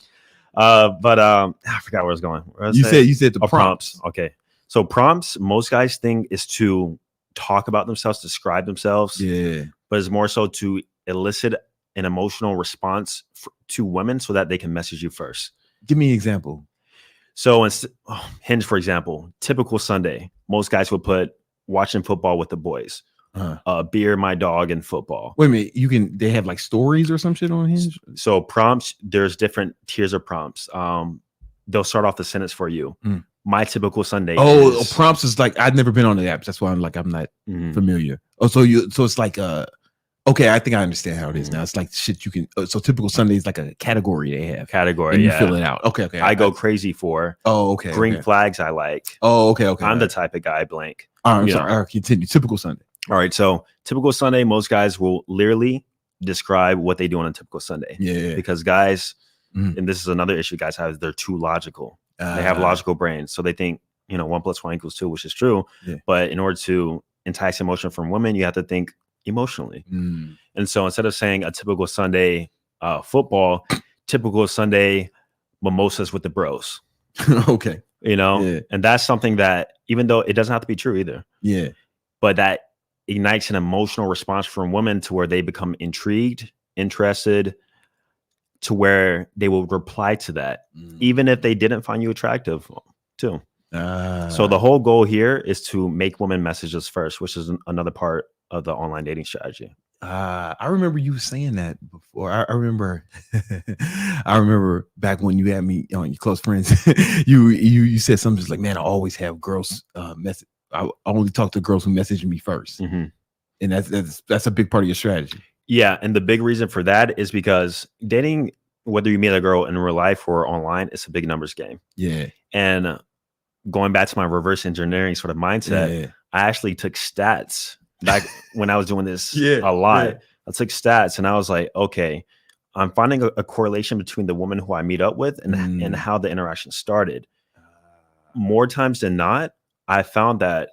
But I forgot where I was going. You said the prompts. Okay. So prompts, most guys think is to talk about themselves, describe themselves. Yeah. But it's more so to elicit an emotional response to women so that they can message you first. Give me an example. So Hinge, for example, typical Sunday, most guys will put watching football with the boys, beer, my dog, and football. Wait a minute, they have like stories or some shit on Hinge? So prompts, there's different tiers of prompts. They'll start off the sentence for you. My typical Sunday. Prompts is like, I've never been on the apps. That's why I'm not familiar. Oh, so it's like okay, I think I understand how it is now. It's like shit you can. So typical Sunday is like a category they have. And you fill it out. Okay. I go crazy for. Oh, okay. Green flags I like. Oh, okay. I'm the type of guy blank. I'm sorry. All right, continue. Typical Sunday. All right. So typical Sunday, most guys will literally describe what they do on a typical Sunday. Yeah. Because guys, and this is another issue guys have, they're too logical. They have logical brains. So they think, 1 + 1 = 2, which is true. Yeah. But in order to entice emotion from women, you have to think emotionally. And so instead of saying a typical Sunday football, typical Sunday mimosas with the bros. Okay. And that's something that, even though it doesn't have to be true either. Yeah. But that ignites an emotional response from women to where they become intrigued, interested, to where they will reply to that, even if they didn't find you attractive too. So the whole goal here is to make women message us first, which is another part of the online dating strategy. I remember you saying that before. I remember I remember back when you had me on your close friends, you said something just like, man, I always have girls message. I only talk to girls who message me first. And that's a big part of your strategy. Yeah. And the big reason for that is because dating, whether you meet a girl in real life or online, it's a big numbers game. Yeah. And going back to my reverse engineering sort of mindset, I actually took stats back when I was doing this a lot. Yeah. I took stats and I was like, okay, I'm finding a correlation between the woman who I meet up with and how the interaction started. More times than not, I found that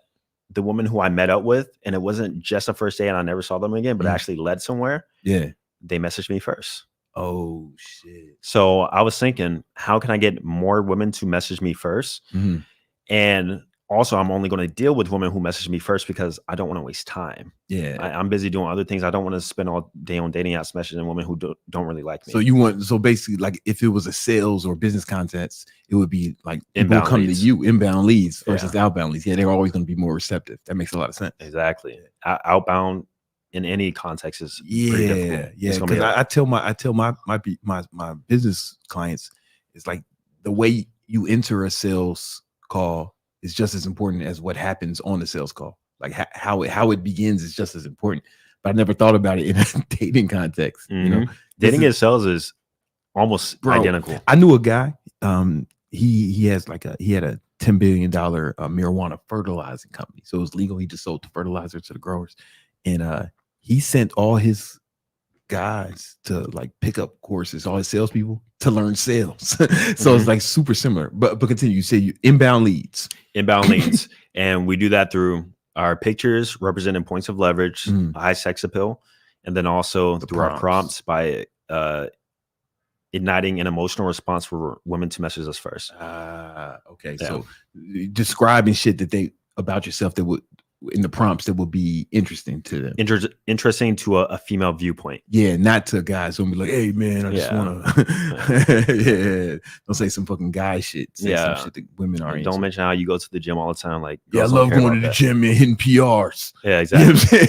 the woman who I met up with, and it wasn't just a first day and I never saw them again, but actually led somewhere. Yeah. They messaged me first. Oh, shit. So I was thinking, how can I get more women to message me first? And also, I'm only going to deal with women who message me first because I don't want to waste time. Yeah. I'm busy doing other things. I don't want to spend all day on dating apps messaging women who don't really like me. So basically, like if it was a sales or business context, it would be like people come to you, inbound leads versus outbound leads. Yeah, they're always going to be more receptive. That makes a lot of sense. Exactly. Outbound in any context is pretty difficult. Yeah. Because I tell my business clients, it's like the way you enter a sales call is just as important as what happens on the sales call. Like how it begins is just as important. But I never thought about it in a dating context. Dating and sales is almost identical. I knew a guy. He had a $10 billion marijuana fertilizing company. So it was legal. He just sold the fertilizer to the growers, and he sent all his guys to like pick up courses, all his salespeople to learn sales. So it's like super similar. But continue. You say you inbound leads, and we do that through our pictures representing points of leverage, high sex appeal, and then also through our prompts by igniting an emotional response for women to message us first. Okay. Yeah. So describing shit about yourself that would in the prompts that would be interesting to them. Interesting to a female viewpoint. Yeah, not to guys who be like, hey man, I just wanna don't say some fucking guy shit. Say some shit that women are Don't mention how you go to the gym all the time. Like, I love going to the gym and hitting PRs. Yeah, exactly.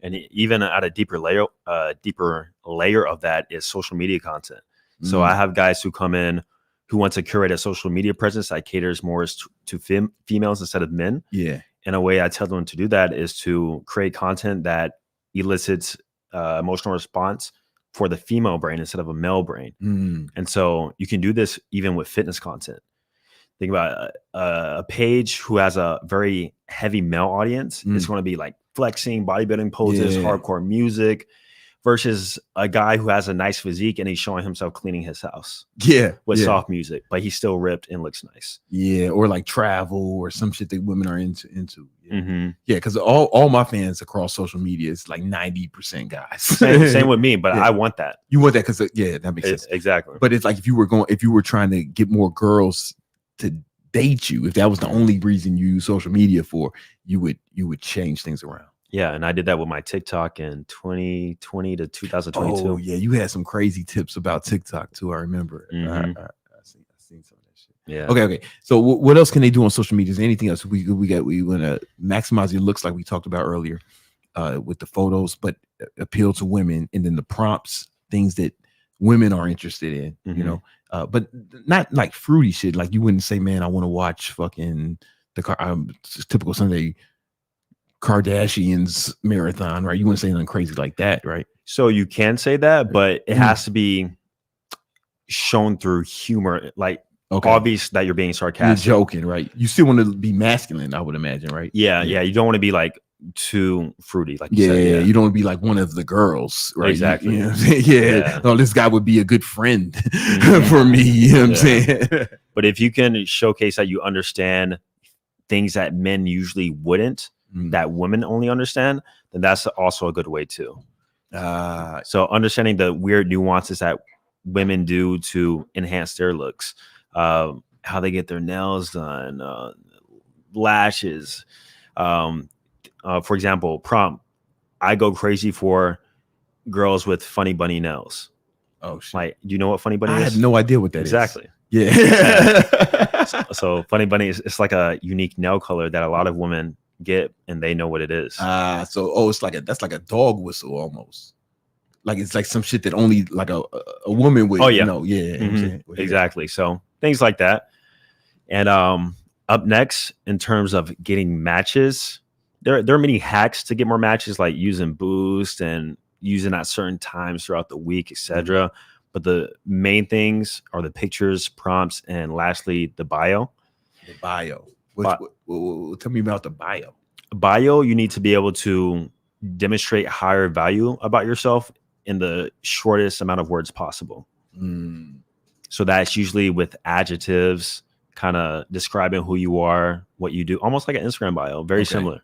And even at a deeper layer of that is social media content. So I have guys who come in who want to curate a social media presence that caters more to females instead of men. Yeah. And a way I tell them to do that is to create content that elicits emotional response for the female brain instead of a male brain. And so you can do this even with fitness content. Think about a page who has a very heavy male audience. It's going to be like flexing, bodybuilding poses, hardcore music, versus a guy who has a nice physique and he's showing himself cleaning his house. With soft music, but he's still ripped and looks nice. Or like travel or some shit that women are into. Because all my fans across social media is like 90% guys. Same with me, but I want that. You want that because that makes sense. Exactly. But it's like if you were trying to get more girls to date you, if that was the only reason you use social media for, you would change things around. Yeah, and I did that with my TikTok in 2020 to 2022. Oh yeah, you had some crazy tips about TikTok too. I remember. I seen some of that shit. Yeah. Okay. So what else can they do on social media? Is there anything else we want to maximize your looks like we talked about earlier with the photos, but appeal to women, and then the prompts, things that women are interested in. You know, but not like fruity shit. Like you wouldn't say, man, I want to watch fucking typical Sunday Kardashians marathon, right? You wouldn't say nothing crazy like that, right? So you can say that, but it has to be shown through humor, like obvious that you're being sarcastic. You're joking, right? You still want to be masculine, I would imagine, right? Yeah. You don't want to be like too fruity, like you said. You don't want to be like one of the girls, right? Exactly. You know what I'm saying? No, this guy would be a good friend for me. You know what I'm saying? But if you can showcase that you understand things that men usually wouldn't, that women only understand, then that's also a good way too. So understanding the weird nuances that women do to enhance their looks, how they get their nails done, lashes. For example, prompt, I go crazy for girls with funny bunny nails. Oh shit. Like, do you know what funny bunny is? I had no idea what that is. Exactly. So funny bunny is it's like a unique nail color that a lot of women get, and they know what it is. It's like that's like a dog whistle almost. Like it's like some shit that only like a woman would know. Exactly. So things like that. And up next, in terms of getting matches, there are many hacks to get more matches, like using Boost and using at certain times throughout the week, etc. But the main things are the pictures, prompts, and lastly, the bio. The bio. Tell me about the bio. Bio, you need to be able to demonstrate higher value about yourself in the shortest amount of words possible. So that's usually with adjectives, kind of describing who you are, what you do, almost like an Instagram bio, very similar.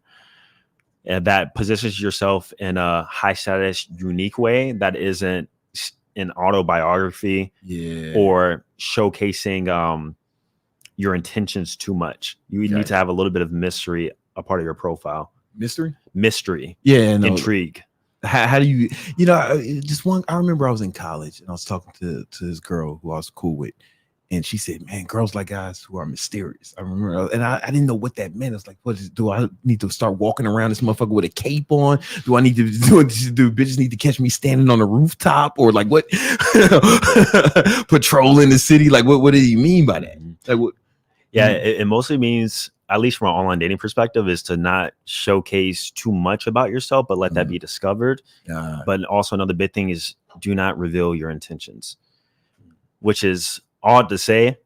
And that positions yourself in a high status, unique way that isn't an autobiography or showcasing your intentions too much. You need to have a little bit of mystery a part of your profile. Mystery. Yeah. No. Intrigue. How do you I remember I was in college and I was talking to this girl who I was cool with, and she said, man, girls like guys who are mysterious. I remember, and I didn't know what that meant. I was like, do I need to start walking around this motherfucker with a cape on? Do I need to do bitches need to catch me standing on a rooftop, or like what? Patrolling the city? Like what do you mean by that? Like what? Yeah, it mostly means, at least from an online dating perspective, is to not showcase too much about yourself, but let that be discovered. But also another big thing is do not reveal your intentions, which is odd to say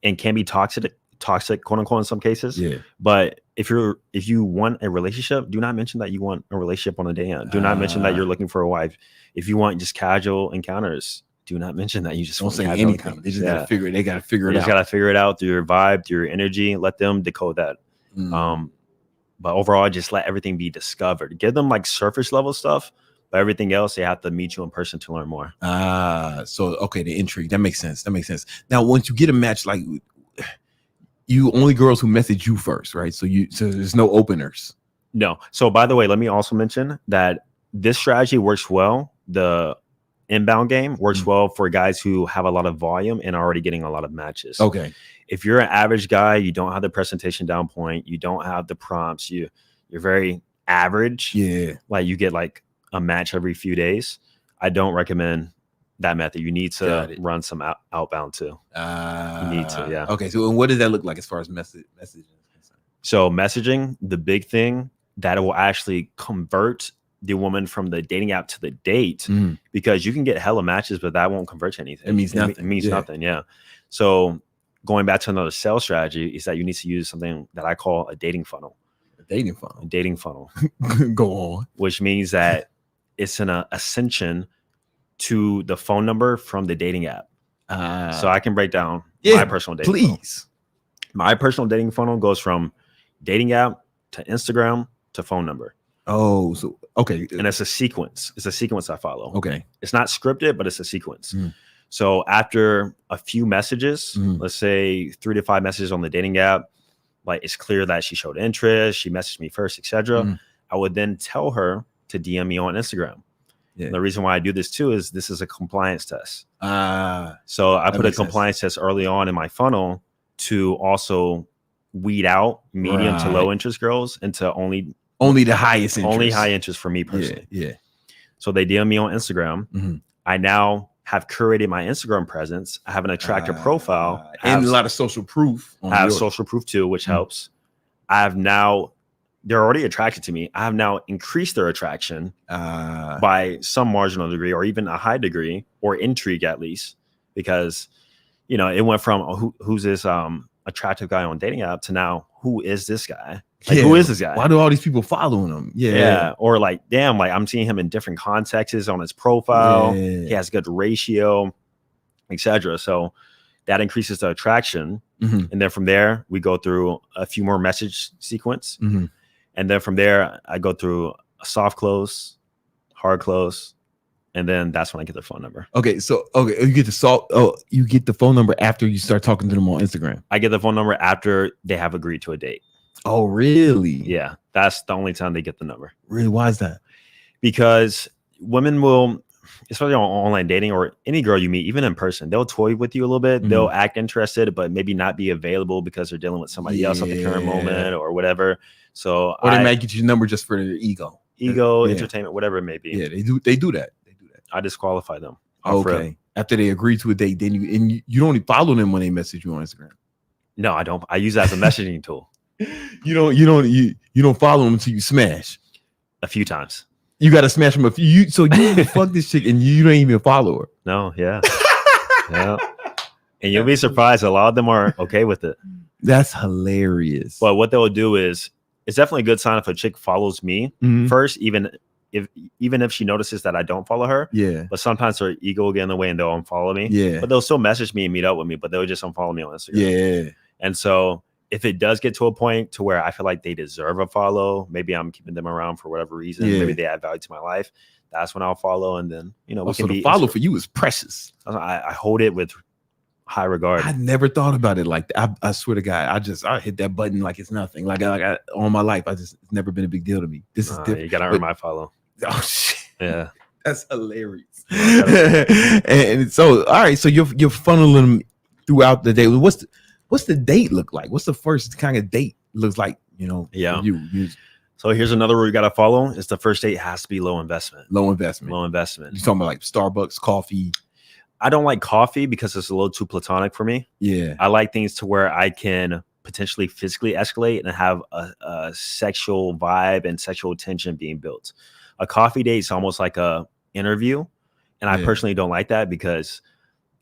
and can be toxic, quote unquote, in some cases. But if you want a relationship, do not mention that you want a relationship on a day end. Do not mention that you're looking for a wife. If you want just casual encounters, do not mention that you just don't say anything. They just gotta figure it. They gotta figure it out. Just gotta figure it out through your vibe, through your energy. Let them decode that. But overall, just let everything be discovered. Give them like surface level stuff, but everything else, they have to meet you in person to learn more. The intrigue, that makes sense. Now, once you get a match, like you only girls who message you first, right? So there's no openers. No. So by the way, let me also mention that this strategy works well. The inbound game works well for guys who have a lot of volume and are already getting a lot of matches. Okay. If you're an average guy, you don't have the presentation down point, you don't have the prompts, you're very average. Yeah. Like you get like a match every few days. I don't recommend that method. You need to run some outbound too. You need to, yeah. Okay, so what does that look like as far as messaging is concerned? So messaging, the big thing that will actually convert the woman from the dating app to the date, because you can get hella matches, but that won't convert to anything. It means nothing. It means nothing, yeah. So going back to another sales strategy is that you need to use something that I call a dating funnel. A dating funnel. A dating funnel. Go on. Which means that it's an ascension to the phone number from the dating app. So I can break down my personal dating funnel. My personal dating funnel goes from dating app to Instagram to phone number. Oh, so okay. And it's a sequence. It's a sequence I follow. Okay. It's not scripted, but it's a sequence. So after a few messages, let's say 3 to 5 messages on the dating app, like it's clear that she showed interest, she messaged me first, etc. I would then tell her to DM me on Instagram. Yeah. The reason why I do this too is this is a compliance test. So I put a compliance test early on in my funnel to also weed out medium to low interest girls into only the highest interest. Only high interest for me personally. Yeah. So they DM me on Instagram. I now have curated my Instagram presence. I have an attractive profile and a lot of social proof. I have social proof too, which helps. I have now, they're already attracted to me. I have now increased their attraction by some marginal degree, or even a high degree, or intrigue at least, because it went from who's this attractive guy on dating app to now who is this guy? Like, who is this guy? Why do all these people following him? Yeah. Or like, damn, like I'm seeing him in different contexts on his profile. He has good ratio, etc. So that increases the attraction. And then from there, we go through a few more message sequence. And then from there, I go through a soft close, hard close. And then that's when I get their phone number. Okay. So, you get you get the phone number after you start talking to them on Instagram. I get the phone number after they have agreed to a date. Oh, really? Yeah. That's the only time they get the number. Really? Why is that? Because women will, especially on online dating or any girl you meet, even in person, they'll toy with you a little bit. They'll act interested, but maybe not be available because they're dealing with somebody else at the current moment or whatever. So, or they might get your number just for their ego, entertainment, whatever it may be. Yeah, they do that. I disqualify them. Okay. After they agree to a date, then you don't even follow them when they message you on Instagram. No, I don't. I use that as a messaging tool. You don't follow them until you smash. A few times. You got to smash them so you fuck this chick and you don't even follow her. No, yeah. Yeah. And you'll be surprised. A lot of them are okay with it. That's hilarious. But what they'll do is, it's definitely a good sign if a chick follows me first, even if she notices that I don't follow her. Yeah. But sometimes her ego will get in the way and they'll unfollow me. Yeah. But they'll still message me and meet up with me, but they'll just unfollow me on Instagram. Yeah. And so if it does get to a point to where I feel like they deserve a follow, maybe I'm keeping them around for whatever reason. Maybe they add value to my life. That's when I'll follow. And then, so the follow for you is precious. I hold it with high regard. I never thought about it like that. I swear to God, I hit that button like it's nothing. Like all my life, it's never been a big deal to me. This is different. You gotta earn my follow. Oh shit. Yeah. That's hilarious. And so, all right. So you're funneling them throughout the day. What's the date look like? What's the first kind of date looks like? Yeah. You. So here's another rule you got to follow. Is the first date has to be low investment. Low investment. Low investment. You're talking about like Starbucks, coffee. I don't like coffee because it's a little too platonic for me. Yeah. I like things to where I can potentially physically escalate and have a sexual vibe and sexual tension being built. A coffee date is almost like a interview. And I personally don't like that because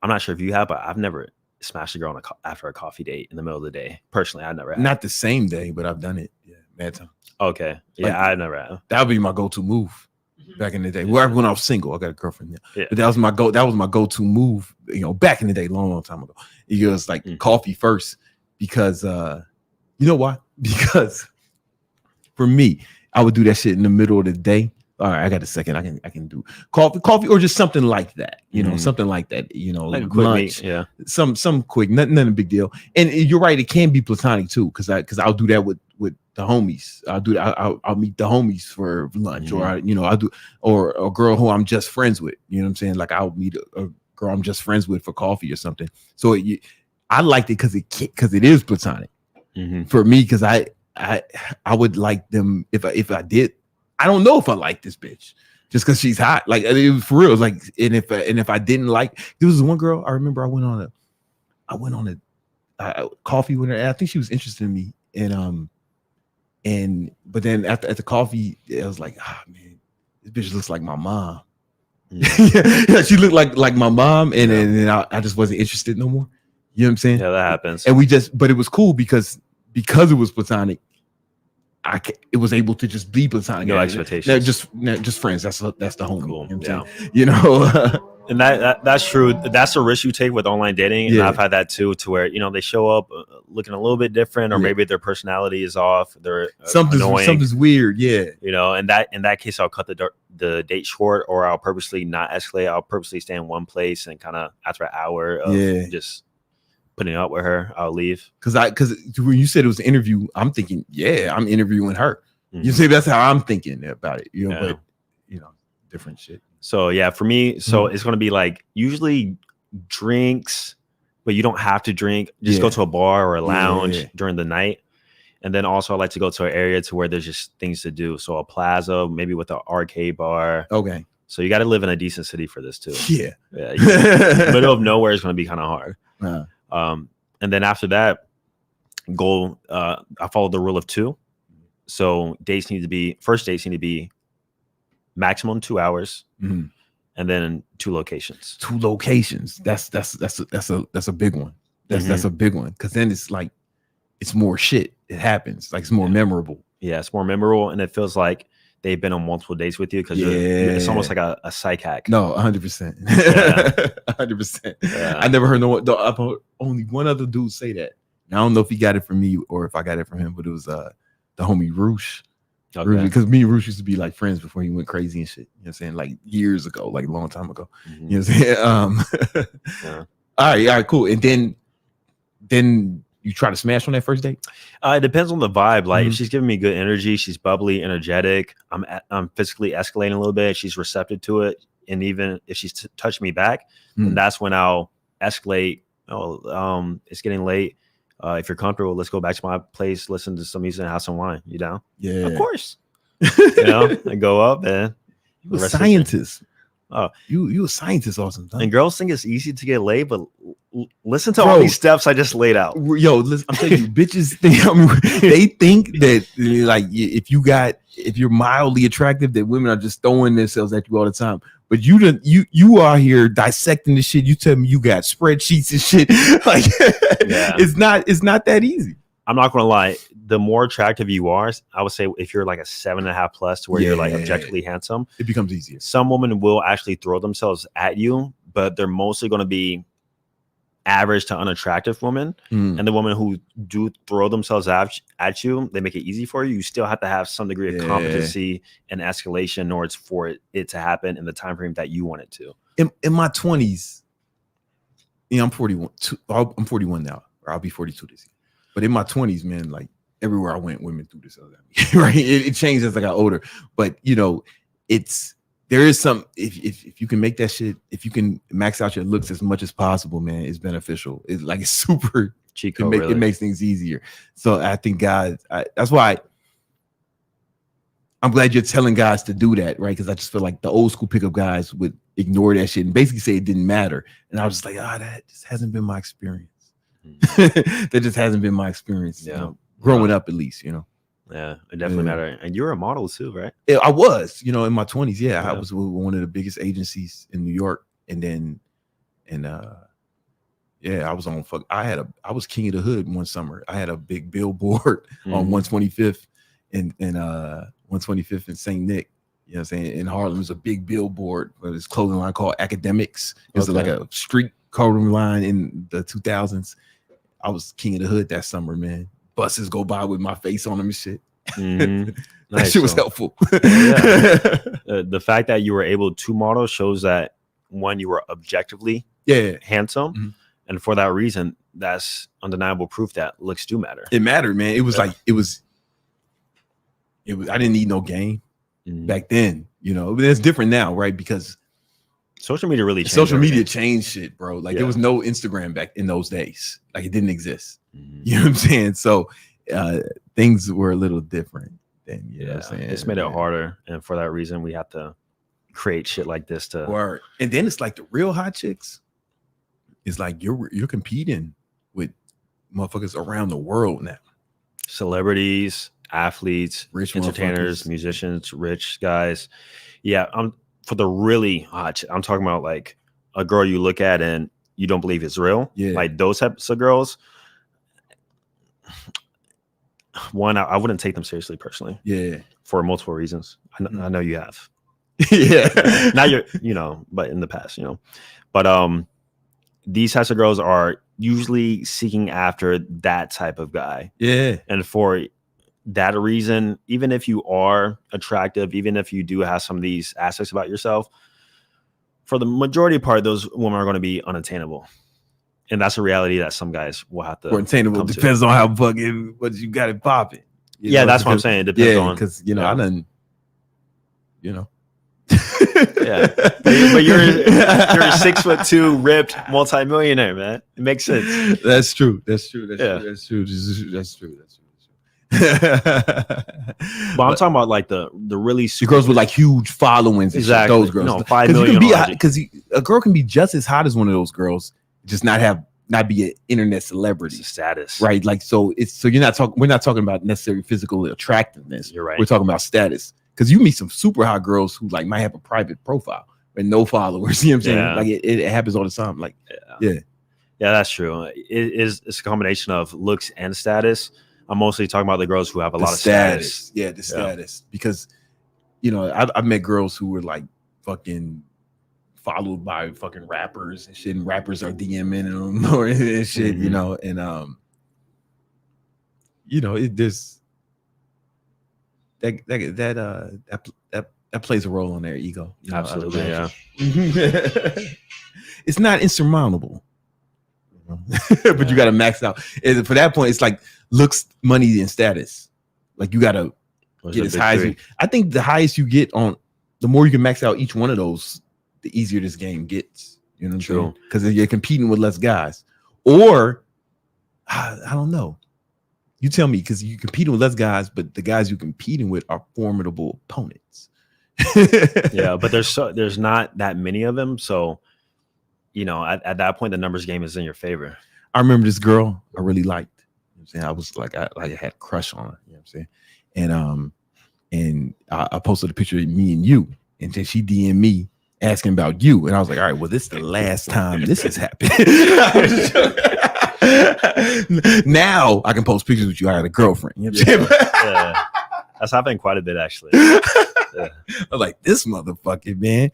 I'm not sure if you have, but I've never smashed a girl after a coffee date in the middle of the day. Personally, I never have. Not the same day, but I've done it. Yeah, mad time. Okay. Yeah, I never have. That would be my go-to move back in the day. Well, when I was single, I got a girlfriend now. Yeah. But that was my go-to move, back in the day, long time ago. It was like coffee first because you know why? Because for me, I would do that shit in the middle of the day. All right, I got a second. I can do coffee or just something like that. Something like that. Like lunch. Yeah. Some quick, nothing a big deal. And you're right, it can be platonic too, because I'll do that with the homies. I'll do that. I'll meet the homies for lunch, or I'll do, or a girl who I'm just friends with. You know what I'm saying? Like I'll meet a girl I'm just friends with for coffee or something. So I liked it because it is platonic for me, because I would like them if I did. I don't know if I like this bitch. just because she's hot. Like it was for real. It was like, and if I didn't like, there was one girl I remember I went on a coffee with her. And I think she was interested in me, but then at the coffee, I was like, man, this bitch looks like my mom. Yeah, she looked like my mom, and then I just wasn't interested no more. You know what I'm saying? Yeah, that happens. And but it was cool because it was platonic. It was able to just be platonic. No expectations. Just friends. That's the homie. Cool. You know. And that's true. That's a risk you take with online dating, and I've had that too, to where they show up looking a little bit different, or maybe their personality is off. They're something's weird. Yeah. In that case, I'll cut the date short, or I'll purposely not escalate. I'll purposely stay in one place, and kind of after an hour of just putting up with her, I'll leave. Because when you said it was an interview, I'm thinking, I'm interviewing her. You see, that's how I'm thinking about it. But different shit. So for me, it's going to be like usually drinks, but you don't have to drink. Just go to a bar or a lounge during the night. And then also I like to go to an area to where there's just things to do. So a plaza, maybe with an arcade bar. Okay. So you got to live in a decent city for this too. Yeah. Middle of nowhere is going to be kind of hard. And then after that, I follow the rule of 2. So first dates need to be maximum 2 hours, and then 2 locations. 2 locations. That's a big one. That's a big one, because then it's like it's more shit. It happens like it's more memorable. Yeah, it's more memorable, and it feels like they've been on multiple dates with you, because it's almost like a psych hack. No, 100%. 100%. I never heard I've heard only one other dude say that. And I don't know if he got it from me or if I got it from him, but it was the homie Roosh. Okay. Because me and Roosh used to be like friends before he went crazy and shit. You know what I'm saying? Like years ago, like a long time ago. You know what I'm saying? All right, cool. And then you try to smash on that first date? It depends on the vibe. Like if she's giving me good energy, she's bubbly, energetic, I'm physically escalating a little bit, she's receptive to it, and even if she's touched me back, then that's when I'll escalate. It's getting late. If you're comfortable, let's go back to my place, listen to some music, and have some wine. You down? Yeah, of course. And go up, and you're a scientist. Oh, you a scientist, Austin. And girls think it's easy to get laid, but listen to all these steps I just laid out. Yo, listen, I'm telling you, bitches think they think that like if you're mildly attractive, that women are just throwing themselves at you all the time. But you are here dissecting the shit. You tell me you got spreadsheets and shit. Like it's not that easy. I'm not gonna lie. The more attractive you are, I would say if you're like a 7.5 plus, to where you're like objectively handsome, it becomes easier. Some women will actually throw themselves at you, but they're mostly going to be average to unattractive women. And the women who do throw themselves at you, they make it easy for you. You still have to have some degree of competency and escalation in order for it to happen in the time frame that you want it to. In my 20s, I'm 41. I'm 41 now, or I'll be 42 this year. But in my 20s, man, like everywhere I went, women threw themselves at me. Right? It changed as I got older. But there is some, if you can make that shit, if you can max out your looks as much as possible, man, it's beneficial. It's like it's super cheap. It makes things easier. So I think guys, that's why I'm glad you're telling guys to do that, right? Because I just feel like the old school pickup guys would ignore that shit and basically say it didn't matter. And I was just like, that just hasn't been my experience. That just hasn't been my experience. Growing up, at least, Yeah, it definitely matters. And you're a model too, right? Yeah, I was, in my 20s. Yeah, I was with one of the biggest agencies in New York, and then, I was on. I was king of the hood one summer. I had a big billboard on 125th and 125th in St. Nick. You know what I'm saying? In Harlem, there's a big billboard for this clothing line called Academics. It was like a street clothing line in the 2000s. I was king of the hood that summer, man. Buses go by with my face on them and shit. That shit was helpful. The fact that you were able to model shows that, one, you were objectively handsome, and for that reason, that's undeniable proof that looks do matter. It mattered, man. It was like it was. I didn't need no game back then. But it's different now, right? Because social media really changed. Social media changed shit, bro. Like there was no Instagram back in those days. Like it didn't exist. You know what I'm saying? So things were a little different then. You know what I'm saying? It's made it harder. And for that reason, we have to create shit like this to. Word. And then it's like the real hot chicks. It's like you're competing with motherfuckers around the world now. Celebrities, athletes, rich entertainers, musicians, rich guys. Yeah, for the really hot. I'm talking about like a girl you look at and you don't believe it's real. Yeah, like those types of girls. One, I wouldn't take them seriously personally. Yeah, for multiple reasons. I know you have. Yeah, now but in the past, but these types of girls are usually seeking after that type of guy. Yeah, and for that reason, even if you are attractive, even if you do have some of these aspects about yourself, for the majority part, those women are going to be unattainable. And that's a reality that some guys will have to. Or attainable depends on how fucking what you got it popping. Yeah, that's what I'm saying. It depends on, because I done, yeah, but you're a 6'2" ripped multimillionaire, man. It makes sense. That's true. That's true. But I'm talking about like the really super girls with like huge followings. Exactly. Those girls, 5 million. Because a girl can be just as hot as one of those girls, just not be an internet celebrity status, right? Like so you're not talking. We're not talking about necessarily physical attractiveness. You're right. We're talking about status. Because you meet some super hot girls who like might have a private profile and no followers. You know what I'm saying? Yeah. Like it happens all the time. Like yeah, that's true. It's a combination of looks and status. I'm mostly talking about the girls who have a lot of status. Yeah, the status. Because I've met girls who were like fucking followed by fucking rappers and shit, and rappers are DMing them or and shit, and it just that plays a role on their ego. Absolutely, yeah. It's not insurmountable, but you got to max out. And for that point, it's like looks, money, and status. Like you got to get as high as you. I think the highest you get on, the more you can max out each one of those, the easier this game gets. You know what I'm saying? Because you're competing with less guys, or I don't know. You tell me, because you're competing with less guys, but the guys you're competing with are formidable opponents. Yeah, but there's not that many of them, so at that point the numbers game is in your favor. I remember this girl I really liked. You know what I'm saying? I was like, I had a crush on her. You know what I'm saying? And I posted a picture of me and you, and then she DM'd me asking about you, and I was like, all right, well, this is the last time this has happened. Now I can post pictures with you. I had a girlfriend. You know what I'm saying? Yeah. That's happened quite a bit, actually. Yeah. I'm like, this motherfucking man.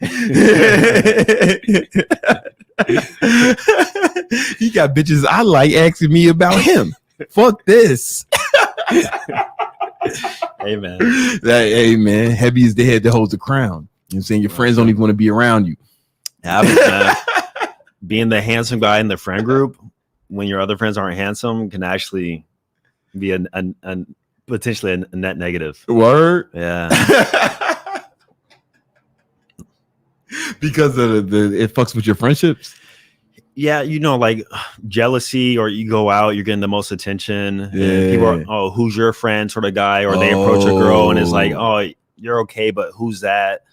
He got bitches I like asking me about him. Fuck this. Hey man. Hey man, heavy is the head that holds the crown. You know what I'm saying? Your friends don't even want to be around you. Being the handsome guy in the friend group when your other friends aren't handsome can actually be a potentially a net negative. Word. Yeah. Because of it fucks with your friendships. Yeah, like jealousy, or you go out, you're getting the most attention. Yeah. And people are, who's your friend sort of guy, or they approach a girl and it's like, oh, you're okay, but who's that?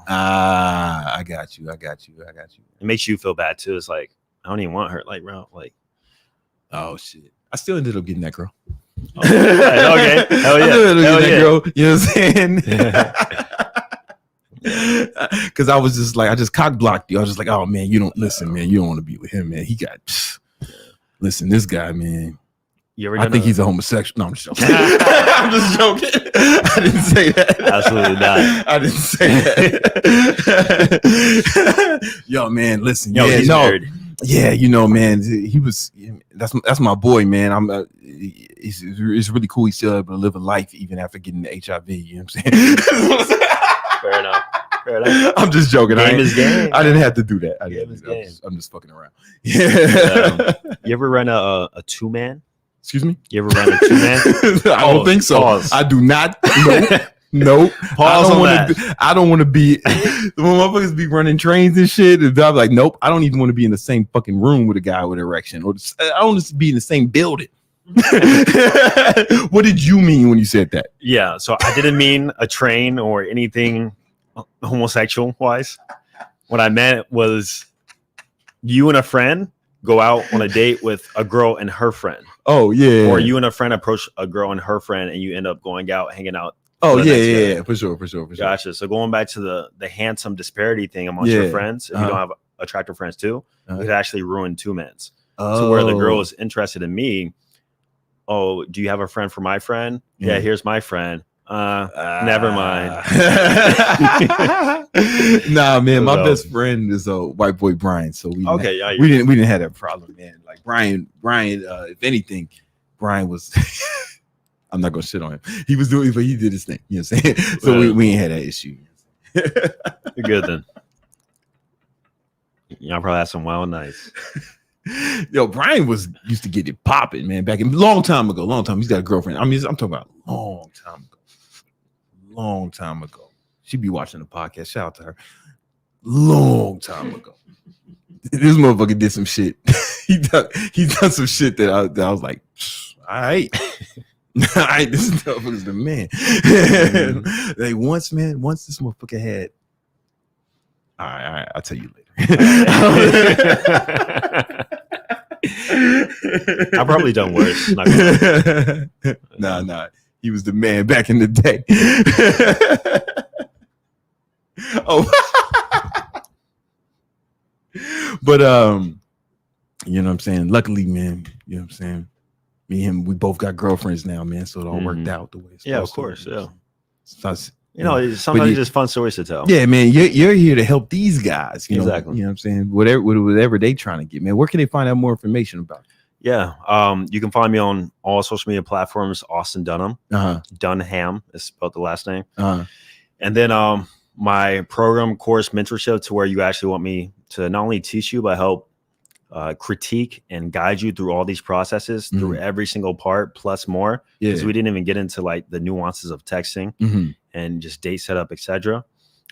I got you. It makes you feel bad too. It's like, I don't even want her. Like, bro, like, oh shit. I still ended up getting that girl. Oh, okay. Hell yeah. That girl. You know what I'm saying? Because I was just like, I just cock blocked you. I was just like, oh man, you don't listen, man. You don't want to be with him, man. He got listen, this guy, man. I think he's a homosexual. No, I'm just joking. I'm just joking. I didn't say that. Absolutely not. I didn't say that. Yo, man, listen. He's married. Yeah, man, he was. That's my boy, man. It's really cool. He's still able to live a life even after getting the HIV. You know what I'm saying? Fair enough. I'm just joking. Game is game. I didn't have to do that. I'm just fucking around. Yeah. You ever run a 2-man? Excuse me? You ever run a 2-man? I don't think so. Pause. I do not. Nope. I don't want to be when motherfuckers be running trains and shit. And I'm like, nope. I don't even want to be in the same fucking room with a guy with erection, or I don't want to be in the same building. What did you mean when you said that? Yeah, so I didn't mean a train or anything homosexual wise. What I meant was you and a friend go out on a date with a girl and her friend. Oh yeah. Or you and a friend approach a girl and her friend, and you end up going out, hanging out. Oh yeah, for sure. Gotcha. So going back to the handsome disparity thing amongst your friends, if you don't have attractive friends too, it could actually ruin two mens. So where the girl is interested in me, oh, do you have a friend for my friend? Yeah, here's my friend. Never mind. Nah, man, my best friend is a white boy Brian. So we didn't have that problem, man. Like Brian, if anything, Brian was I'm not gonna shit on him. He was doing, but he did his thing. You know what I'm saying? So we ain't had that issue. You're good then. Y'all probably had some wild nights. Yo, Brian used to get it popping, man. Back in long time ago. He's got a girlfriend. I mean, I'm talking about a long time ago. She'd be watching the podcast. Shout out to her. Long time ago. This motherfucker did some shit. he done some shit that I was like, all right. All right, this motherfucker's the man. Like once this motherfucker had. All right, I'll tell you later. I've probably done worse. Nah. He was the man back in the day. Oh, but you know what I'm saying? Luckily, man, you know what I'm saying? Me and him, we both got girlfriends now, man. So it all worked out the way it's of course. Yeah. So sometimes it's just fun stories to tell. Yeah, man. You're here to help these guys. Exactly. You know what I'm saying? Whatever they trying to get, man. Where can they find out more information about? Yeah. You can find me on all social media platforms, Austin Dunham. Dunham is spelled the last name. And then my program, course, mentorship, to where you actually want me to not only teach you, but help critique and guide you through all these processes, through every single part, plus more. Because we didn't even get into like the nuances of texting and just date setup, etc.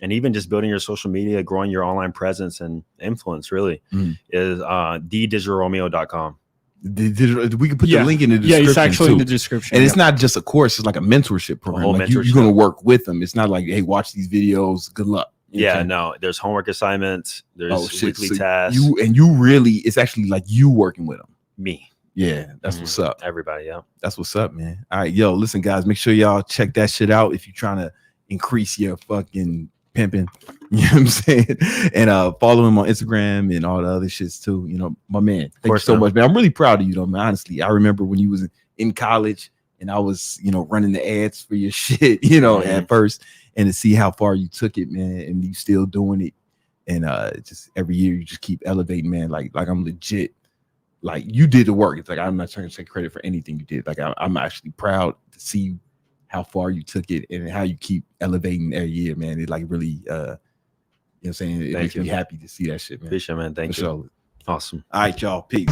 And even just building your social media, growing your online presence and influence really is thedigitalromeo.com. We can put the link in the description. Yeah, it's actually in the description. And it's not just a course, it's like a mentorship program. Like you're going to work with them. It's not like, hey, watch these videos. Good luck. No, there's homework assignments, there's weekly tasks. It's actually like you working with them. Me. Yeah, that's what's up. Everybody, that's what's up, man. All right, yo, listen, guys, make sure y'all check that shit out if you're trying to increase your fucking pimping. You know what I'm saying? And follow him on Instagram and all the other shits too. You know, my man. Thank you so much, man. I'm really proud of you, though, man. Honestly, I remember when you was in college and I was, running the ads for your shit, at first. And to see how far you took it, man, and you still doing it, and just every year you just keep elevating, man. Like I'm legit, like you did the work. It's like I'm not trying to take credit for anything you did. Like I'm actually proud to see how far you took it and how you keep elevating every year, man. It like really, you know what I'm saying? It makes me happy to see that shit, man. Appreciate it, man. Thank you. Sure. Awesome. All right, y'all. Peace.